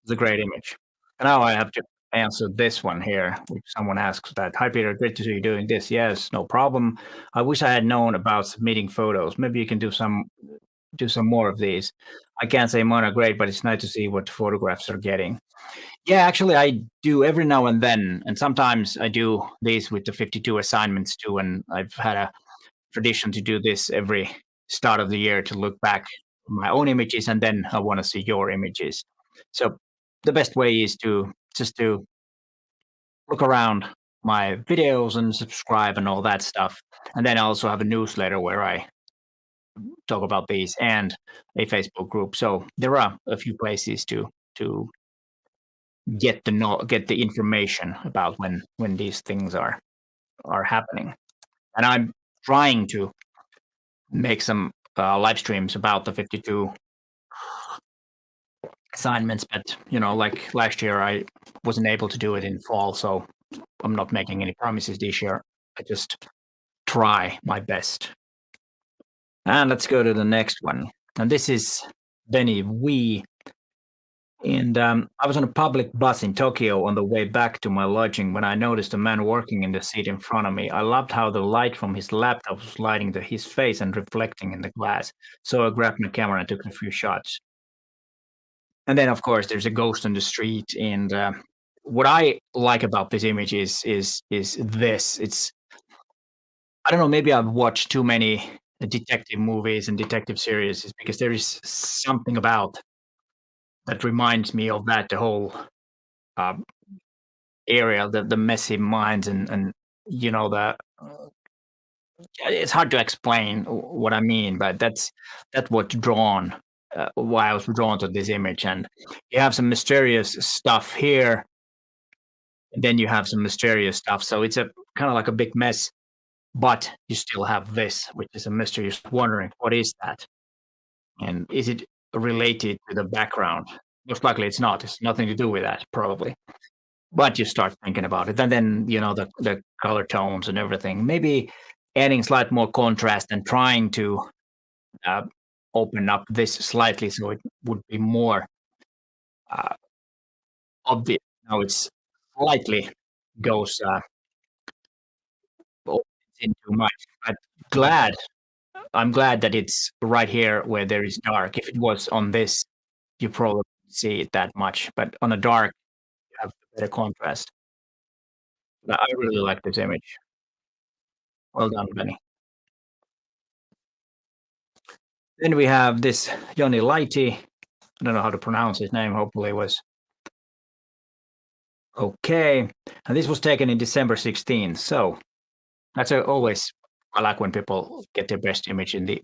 It's a great image. And now I have to answer this one here, which someone asks that. Hi, Peter. Great to see you doing this. Yes, no problem. I wish I had known about submitting photos. Maybe you can do some more of these. I can't say mine are great, but it's nice to see what photographs are getting. Yeah, actually, I do every now and then, and sometimes I do these with the 52 assignments too. And I've had a tradition to do this every start of the year to look back at my own images, and then I want to see your images. So the best way is to just to look around my videos and subscribe and all that stuff. And then I also have a newsletter where I talk about these and a Facebook group. So there are a few places to get the information about when these things are happening. And I'm trying to make some live streams about the 52 assignments, but like last year, I wasn't able to do it in fall, so I'm not making any promises this year. I just try my best. And let's go to the next one. And this is Benny Wee. And I was on a public bus in Tokyo on the way back to my lodging when I noticed a man working in the seat in front of me. I loved how the light from his laptop was lighting his face and reflecting in the glass. So I grabbed my camera and took a few shots. And then, of course, there's a ghost on the street. And what I like about this image is this. It's I don't know. Maybe I've watched too many detective movies and detective series, is because there is something about that reminds me of that the whole uh, area, the messy minds, and the it's hard to explain what I mean, but that's what's drawn. Why I was drawn to this image, and you have some mysterious stuff here, and then you have some mysterious stuff. So it's a kind of like a big mess, but you still have this, which is a mystery. You're just wondering what is that, and is it related to the background? Most likely, it's not. It's nothing to do with that, probably. But you start thinking about it, and then the color tones and everything. Maybe adding slight more contrast and trying to uh, open up this slightly so it would be more uh, obvious. Now it's slightly goes opens in too much. But glad I'm glad that it's right here where there is dark. If it was on this, you probably wouldn't see it that much. But on a dark, you have better contrast. But I really like this image. Well done, Benny. Then we have this Joni Laiti. I don't know how to pronounce his name. Hopefully, it was okay. And this was taken in December 16th. So that's always I like when people get their best image in the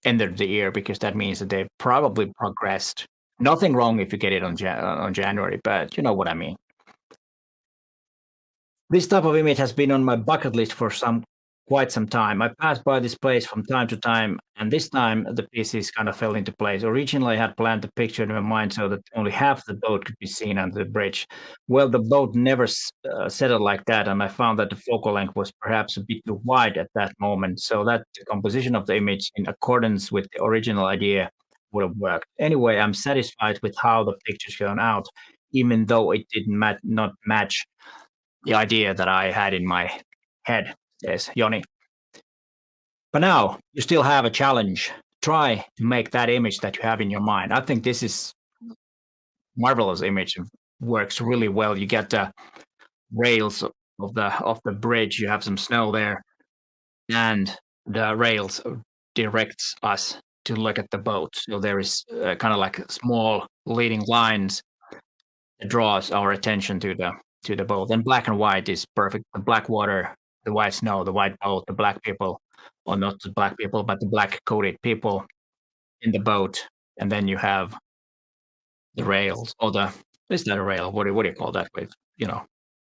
end of the year because that means that they've probably progressed. Nothing wrong if you get it on January, but you know what I mean. This type of image has been on my bucket list for quite some time. I pass by this place from time to time, and this time the pieces kind of fell into place. Originally, I had planned the picture in my mind so that only half the boat could be seen under the bridge. Well, the boat never settled like that, and I found that the focal length was perhaps a bit too wide at that moment, so that the composition of the image, in accordance with the original idea, would have worked. Anyway, I'm satisfied with how the picture turned out, even though it did not match the idea that I had in my head, says Joni. But now you still have a challenge. Try to make that image that you have in your mind. I think this is marvelous image. Works really well. You get the rails of the bridge. You have some snow there, and the rails directs us to look at the boat. So there is kind of like small leading lines that draws our attention to the boat. And black and white is perfect. The black water, the white snow, the white boat, the black people, or not the black people, but the black coated people in the boat. And then you have the rails or the is that a rail? What do you call that with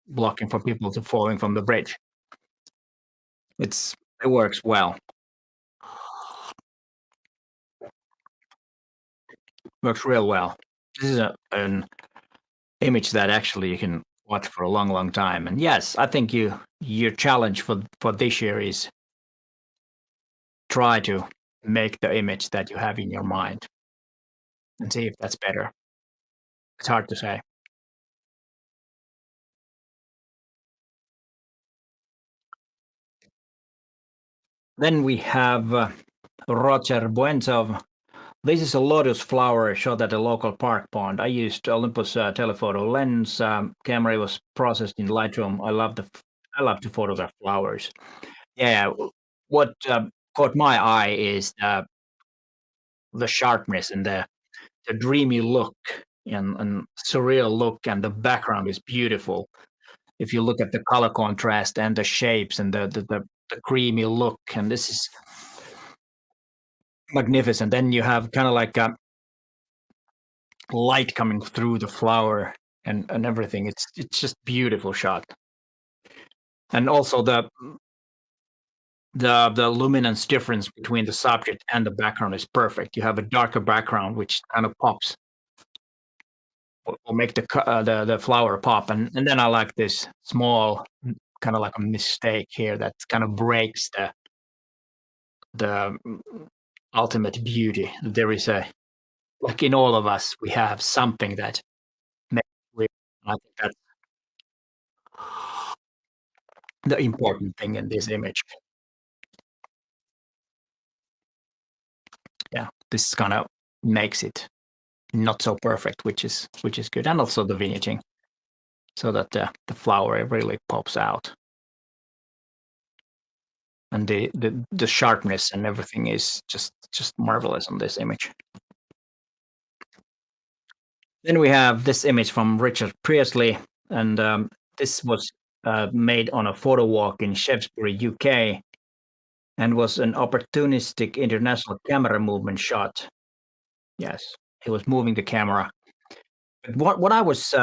blocking for people to falling from the bridge? It works well. Works real well. This is an image that actually you can watch for a long, long time. And yes, I think your challenge for this year is try to make the image that you have in your mind and see if that's better. It's hard to say. Then we have Roger Buentsov. This is a lotus flower shot at a local park pond. I used Olympus telephoto lens. Camera was processed in Lightroom. I love to photograph flowers. Yeah, what caught my eye is the sharpness and the dreamy look and surreal look, and the background is beautiful. If you look at the color contrast and the shapes and the creamy look, and this is magnificent. Then you have kind of like a light coming through the flower and everything. It's just beautiful shot. And also the luminance difference between the subject and the background is perfect. You have a darker background which kind of pops or make the flower pop, and then I like this small kind of like a mistake here that kind of breaks the ultimate beauty. There is a like in all of us we have something that makes real. I think that's the important thing in this image. Yeah, this kind of makes it not so perfect, which is good, and also the vinaging, so that the flower really pops out, and the sharpness and everything is just marvelous on this image. Then we have this image from Richard Priestley, and this was made on a photo walk in Shaftesbury, UK. and was an opportunistic international camera movement shot. Yes, he was moving the camera. But what I was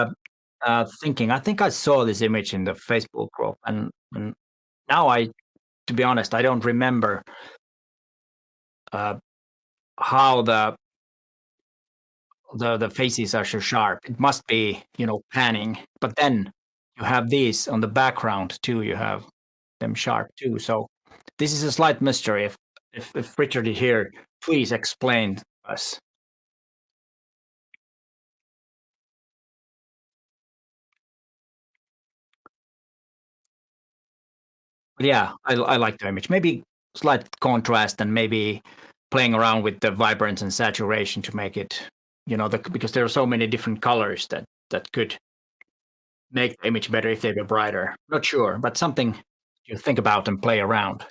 thinking, I think I saw this image in the Facebook group, and now to be honest, I don't remember uh, how the faces are so sharp. It must be, panning. But then you have these on the background too. You have them sharp too. So this is a slight mystery. If Richard is here, please explain to us. But yeah, I like the image. Maybe slight contrast and maybe playing around with the vibrance and saturation to make it, because there are so many different colors that could make the image better if they were brighter. Not sure, but something you think about and play around.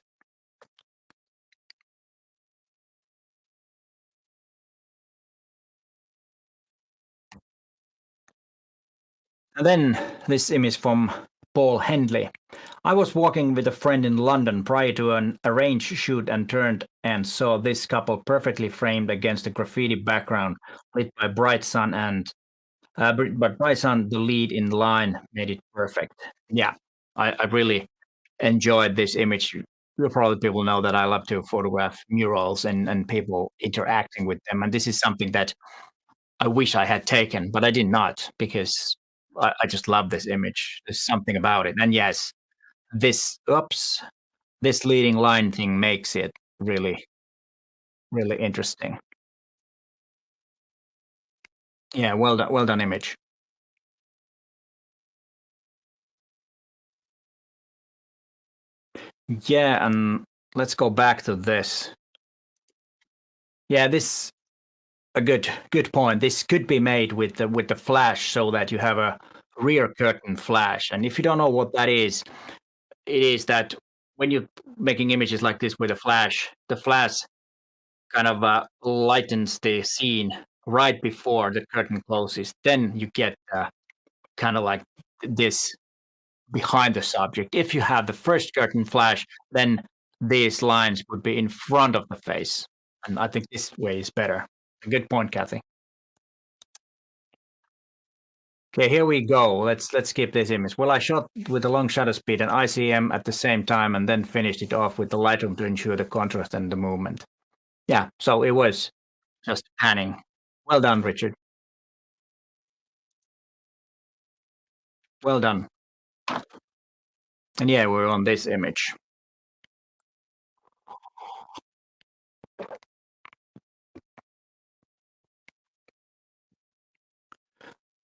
And then this image from Paul Hendley. I was walking with a friend in London prior to an arranged shoot and turned and saw this couple perfectly framed against a graffiti background lit by bright sun and but bright sun, the lead in line made it perfect. Yeah, I really enjoyed this image. You probably people know that I love to photograph murals and people interacting with them, and this is something that I wish I had taken, but I did not because I just love this image. There's something about it. And yes, this leading line thing makes it really, really interesting. Yeah, well done image. Yeah, and let's go back to this. Yeah, this a good point. This could be made with the flash so that you have a rear curtain flash. And if you don't know what that is, it is that when you're making images like this with a flash, the flash kind of lightens the scene right before the curtain closes. Then you get kind of like this behind the subject. If you have the first curtain flash, then these lines would be in front of the face. And I think this way is better. A good point, Kathy. Okay, here we go. Let's keep this image. Well, I shot with a long shutter speed and ICM at the same time, and then finished it off with the Lightroom to ensure the contrast and the movement. Yeah, so it was just panning. Well done, Richard. Well done. And yeah, we're on this image.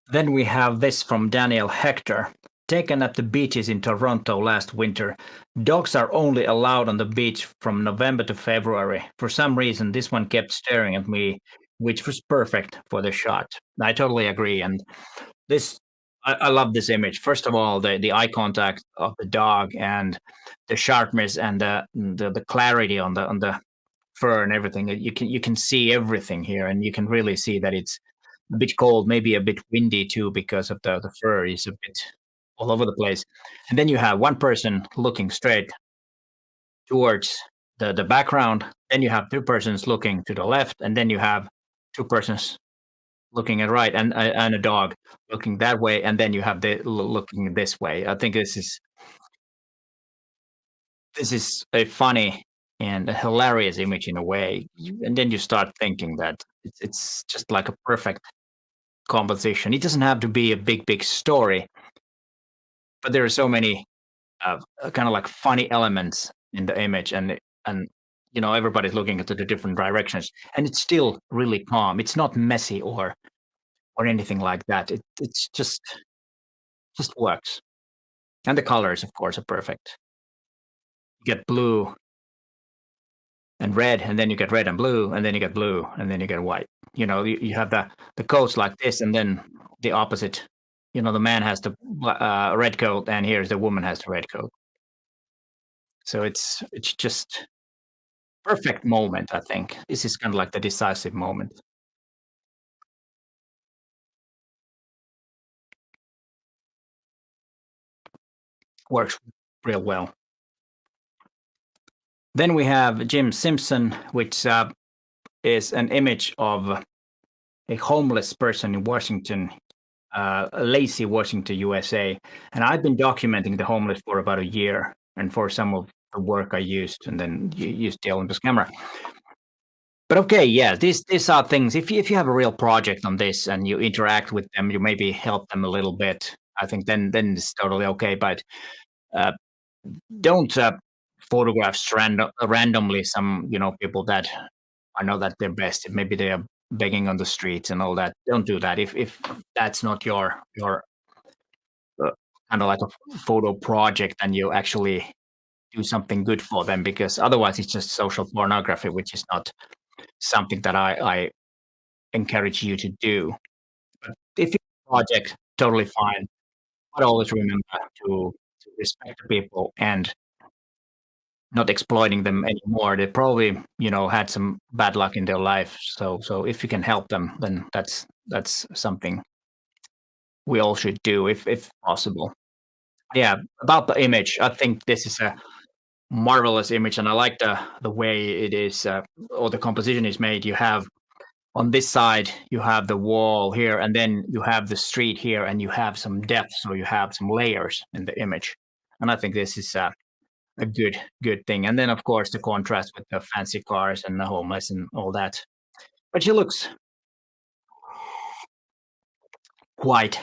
Then we have this from Daniel Hector. Taken at the beaches in Toronto last winter. Dogs are only allowed on the beach from November to February. For some reason, this one kept staring at me, which was perfect for the shot. I totally agree. And this, I love this image. First of all, the eye contact of the dog and the sharpness and the clarity on the fur and everything. You can see everything here, and you can really see that it's a bit cold, maybe a bit windy too, because of the fur is a bit all over the place. And then you have one person looking straight towards the background. Then you have two persons looking to the left, and then you have two persons looking at right, and a dog looking that way, and then you have the looking this way. I think this is a funny and a hilarious image in a way. And then you start thinking that it's just like a perfect composition. It doesn't have to be a big story, but there are so many kind of like funny elements in the image, and everybody's looking into the different directions, and it's still really calm. It's not messy or anything like that. It's just works, and the colors, of course, are perfect. You get blue and red, and then you get red and blue, and then you get blue, and then you get white. You have the coats like this, and then the opposite. The man has the red coat, and here's the woman has the red coat. So it's just perfect moment. I think this is kind of like the decisive moment. Works real well. Then we have Jim Simpson, which is an image of a homeless person in Washington, Lacey, Washington, USA. And I've been documenting the homeless for about a year, and for some of the work I used, and then used the Olympus camera. But okay, yeah, these are things. If you have a real project on this and you interact with them, you maybe help them a little bit. I think then it's totally okay. But uh, don't photograph randomly some people that I know that they're best. Maybe they are begging on the streets and all that. Don't do that. If that's not your uh, kind of like a photo project, and you actually do something good for them, because otherwise it's just social pornography, which is not something that I encourage you to do. But if it's a project, totally fine. But always remember to respect the people and not exploiting them anymore. They probably, had some bad luck in their life. So if you can help them, then that's something we all should do if possible. Yeah, about the image, I think this is a marvelous image, and I like the way it is, or the composition is made. You have on this side, you have the wall here, and then you have the street here, and you have some depth, so you have some layers in the image. And I think this is a good thing. And then of course the contrast with the fancy cars and the homeless and all that. But she looks quite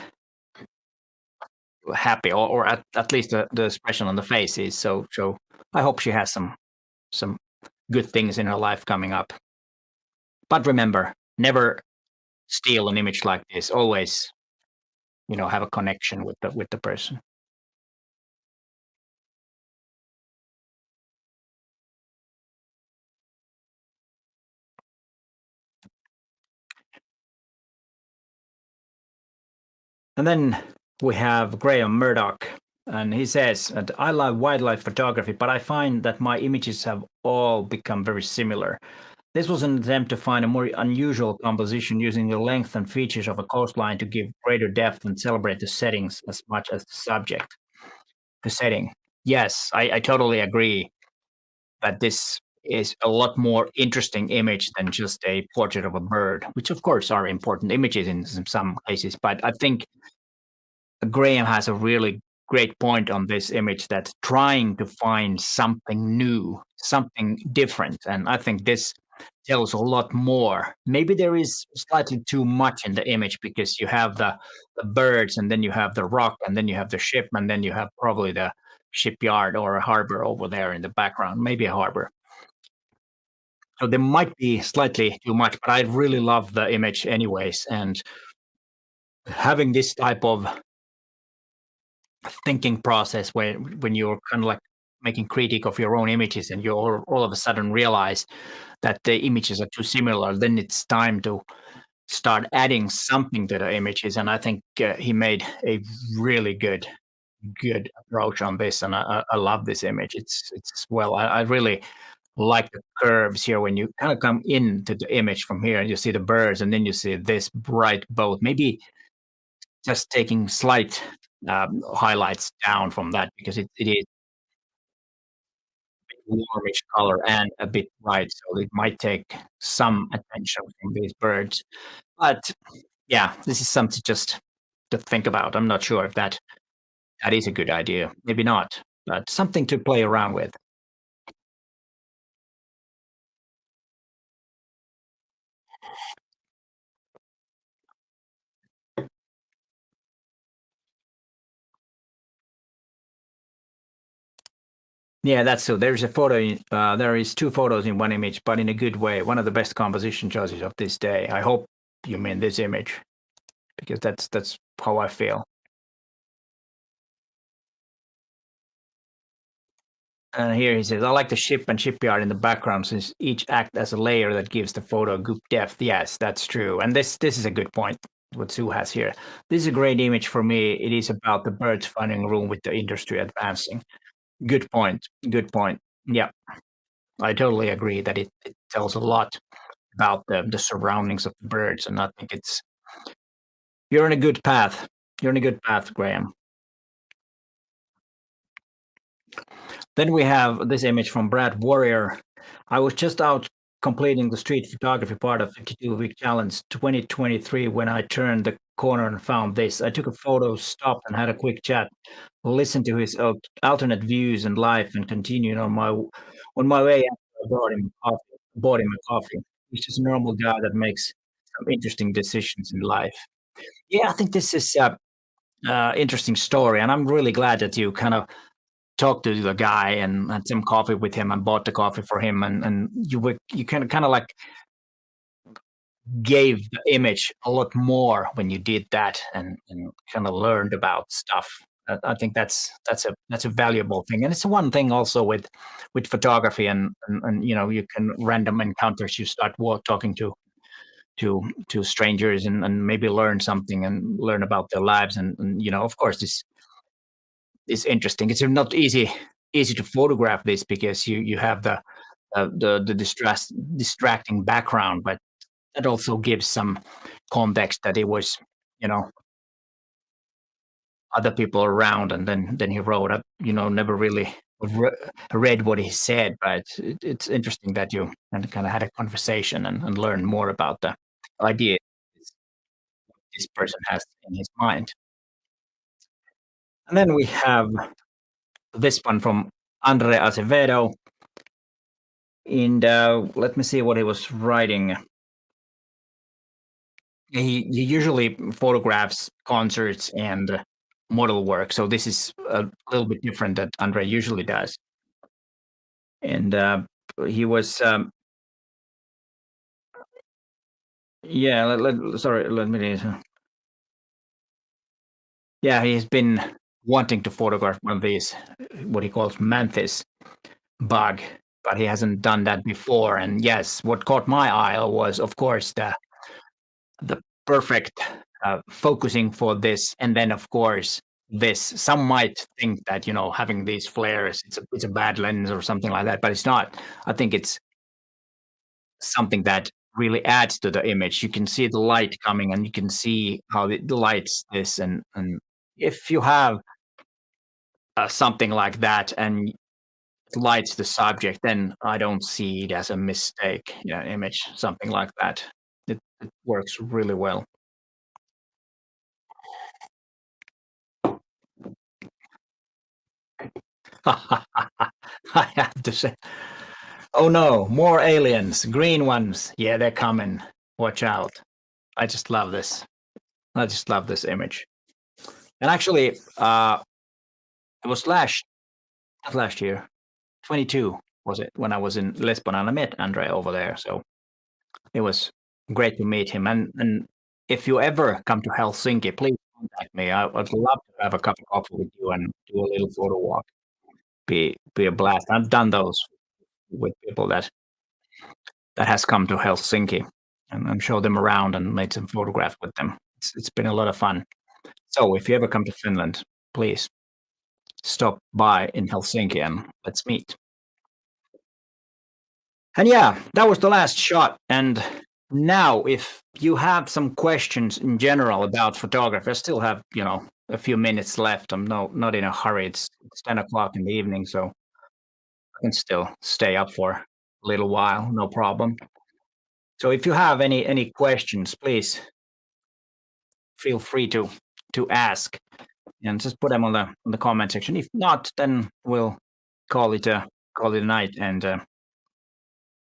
happy, or at least the expression on the face is so. I hope she has some good things in her life coming up. But remember, never steal an image like this. Always, have a connection with the person. And then we have Graham Murdoch, and he says, and I love wildlife photography, but I find that my images have all become very similar. This was an attempt to find a more unusual composition using the length and features of a coastline to give greater depth and celebrate the settings as much as the subject. The setting. Yes, I totally agree that this is a lot more interesting image than just a portrait of a bird, which of course are important images in some cases. But I think Graham has a really great point on this image, that trying to find something new, something different. And I think this tells a lot more. Maybe there is slightly too much in the image, because you have the birds, and then you have the rock, and then you have the ship, and then you have probably the shipyard or a harbor over there in the background, maybe a harbor. So there might be slightly too much, but I really love the image anyways. And having this type of thinking process where when you're kind of like making critique of your own images, and you all of a sudden realize that the images are too similar, then it's time to start adding something to the images. And I think he made a really good approach on this, and I love this image. It's well, I really like the curves here when you kind of come into the image from here, and you see the birds, and then you see this bright boat, maybe just taking slight highlights down from that, because it is warmish color and a bit bright, so it might take some attention from these birds. But yeah, this is something just to think about. I'm not sure if that is a good idea. Maybe not, but something to play around with. Yeah, that's so. There's a photo. There is two photos in one image, but in a good way. One of the best composition choices of this day. I hope you mean this image, because that's how I feel. And here he says, I like the ship and shipyard in the background, since each act as a layer that gives the photo good depth. Yes, that's true. And this is a good point, what Sue has here. This is a great image for me. It is about the birds finding room with the industry advancing. Good point. Good point. Yeah, I totally agree that it tells a lot about the surroundings of the birds. And I think you're in a good path. You're in a good path, Graham. Then we have this image from Brad Warrior. I was just out completing the street photography part of 52-week challenge 2023 when I turned the corner and found this. I took a photo, stopped, and had a quick chat. Listened to his alternate views and life, and continued on my way. After I brought him coffee. Bought him a coffee. He's just a normal guy that makes some interesting decisions in life. Yeah, I think this is a interesting story, and I'm really glad that you kind of talked to the guy and had some coffee with him and bought the coffee for him, and you kind of like gave the image a lot more when you did that, and kind of learned about stuff. I think that's a valuable thing, and it's one thing also with photography, and you can random encounters, you start talking to strangers, and maybe learn something and learn about their lives, and of course this is interesting. It's not easy to photograph this because you have the distracting background, but that also gives some context that it was, you know, other people around, and then he wrote up, never really re- read what he said, but it's interesting that you kind of had a conversation and learn more about the idea this person has in his mind. And then we have this one from Andre Acevedo, and let me see what he was writing. He usually photographs concerts and model work, so this is a little bit different that Andre usually does. And he was, yeah. Sorry, let me. Yeah, he's been wanting to photograph one of these, what he calls mantis bug, but he hasn't done that before. And yes, what caught my eye was, of course, the perfect focusing for this, and then of course this. Some might think that having these flares, it's a bad lens or something like that, but it's not. I think it's something that really adds to the image. You can see the light coming, and you can see how it lights this, and if you have something like that and it lights the subject, then I don't see it as a mistake. Yeah, image, something like that. It works really well. I have to say, oh no, more aliens, green ones. Yeah, they're coming. Watch out. I just love this. I just love this image. And actually, it was not last year, 22 was it, when I was in Lisbon and I met Andre over there. So it was great to meet him. And if you ever come to Helsinki, please contact me. I'd love to have a cup of coffee with you and do a little photo walk. Be a blast. I've done those with people that has come to Helsinki, and show them around and made some photographs with them. It's been a lot of fun. So if you ever come to Finland, please stop by in Helsinki and let's meet. And yeah, that was the last shot. And now, if you have some questions in general about photography, I still have a few minutes left. I'm not in a hurry. It's 10 o'clock in the evening, so I can still stay up for a little while, no problem. So if you have any questions, please feel free to ask, and just put them on the comment section. If not, then we'll call it a night, and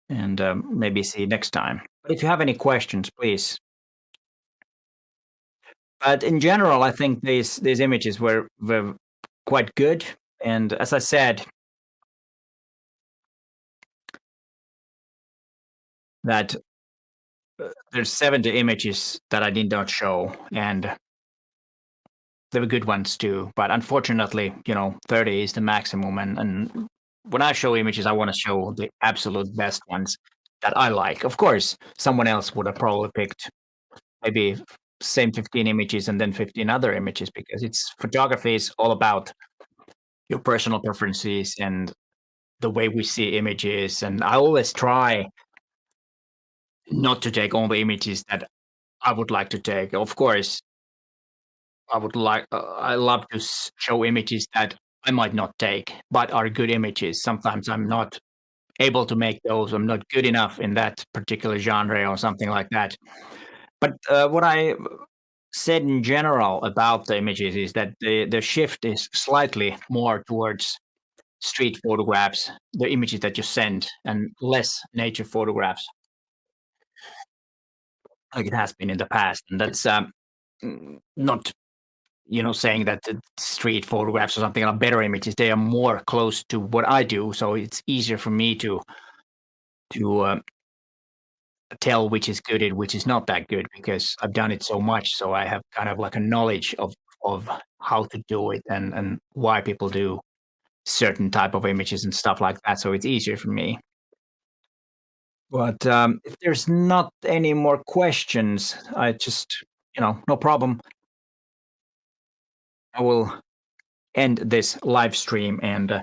maybe see you next time. But if you have any questions, please. But in general, I think these images were quite good. And as I said, that there's 70 images that I did not show, and they were good ones too. But unfortunately, 30 is the maximum. And when I show images, I want to show the absolute best ones that I like. Of course, someone else would have probably picked maybe same 15 images and then 15 other images, because it's photography is all about your personal preferences and the way we see images. And I always try not to take only images that I would like to take. Of course, I love to show images that I might not take, but are good images. Sometimes I'm not able to make those. I'm not good enough in that particular genre or something like that. But what I said in general about the images is that the shift is slightly more towards street photographs, the images that you send, and less nature photographs, like it has been in the past. And that's not, saying that the street photographs or something are better images. They are more close to what I do, so it's easier for me to tell which is good and which is not that good because I've done it so much. So I have kind of like a knowledge of how to do it and why people do certain type of images and stuff like that. So it's easier for me. But if there's not any more questions, I just, no problem. I will end this live stream and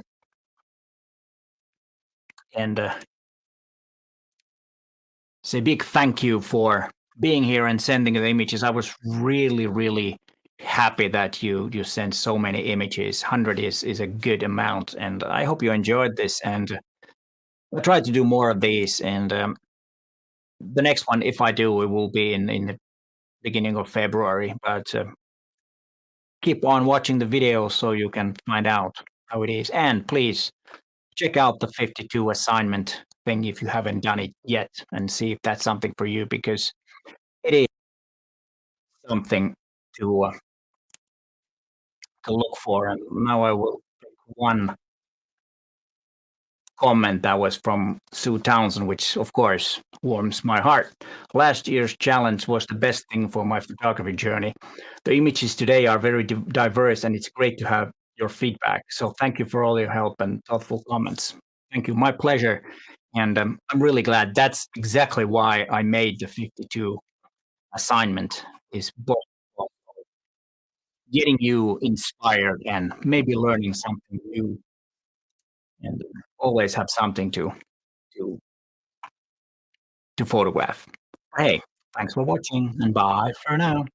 say big thank you for being here and sending the images. I was really, really happy that you sent so many images. 100 is a good amount, and I hope you enjoyed this. And I'll try to do more of these. And the next one, if I do, it will be in the beginning of February. But keep on watching the video so you can find out how it is. And please check out the 52 assignment thing if you haven't done it yet, and see if that's something for you because it is something to uh, to look for. And now I will pick one comment that was from Sue Townsend, which of course warms my heart. Last year's challenge was the best thing for my photography journey. The images today are very diverse, and it's great to have your feedback. So thank you for all your help and thoughtful comments. Thank you. My pleasure. And I'm really glad. That's exactly why I made the 52 assignment is both getting you inspired and maybe learning something new, and always have something to to photograph. Hey, thanks for watching and bye for now.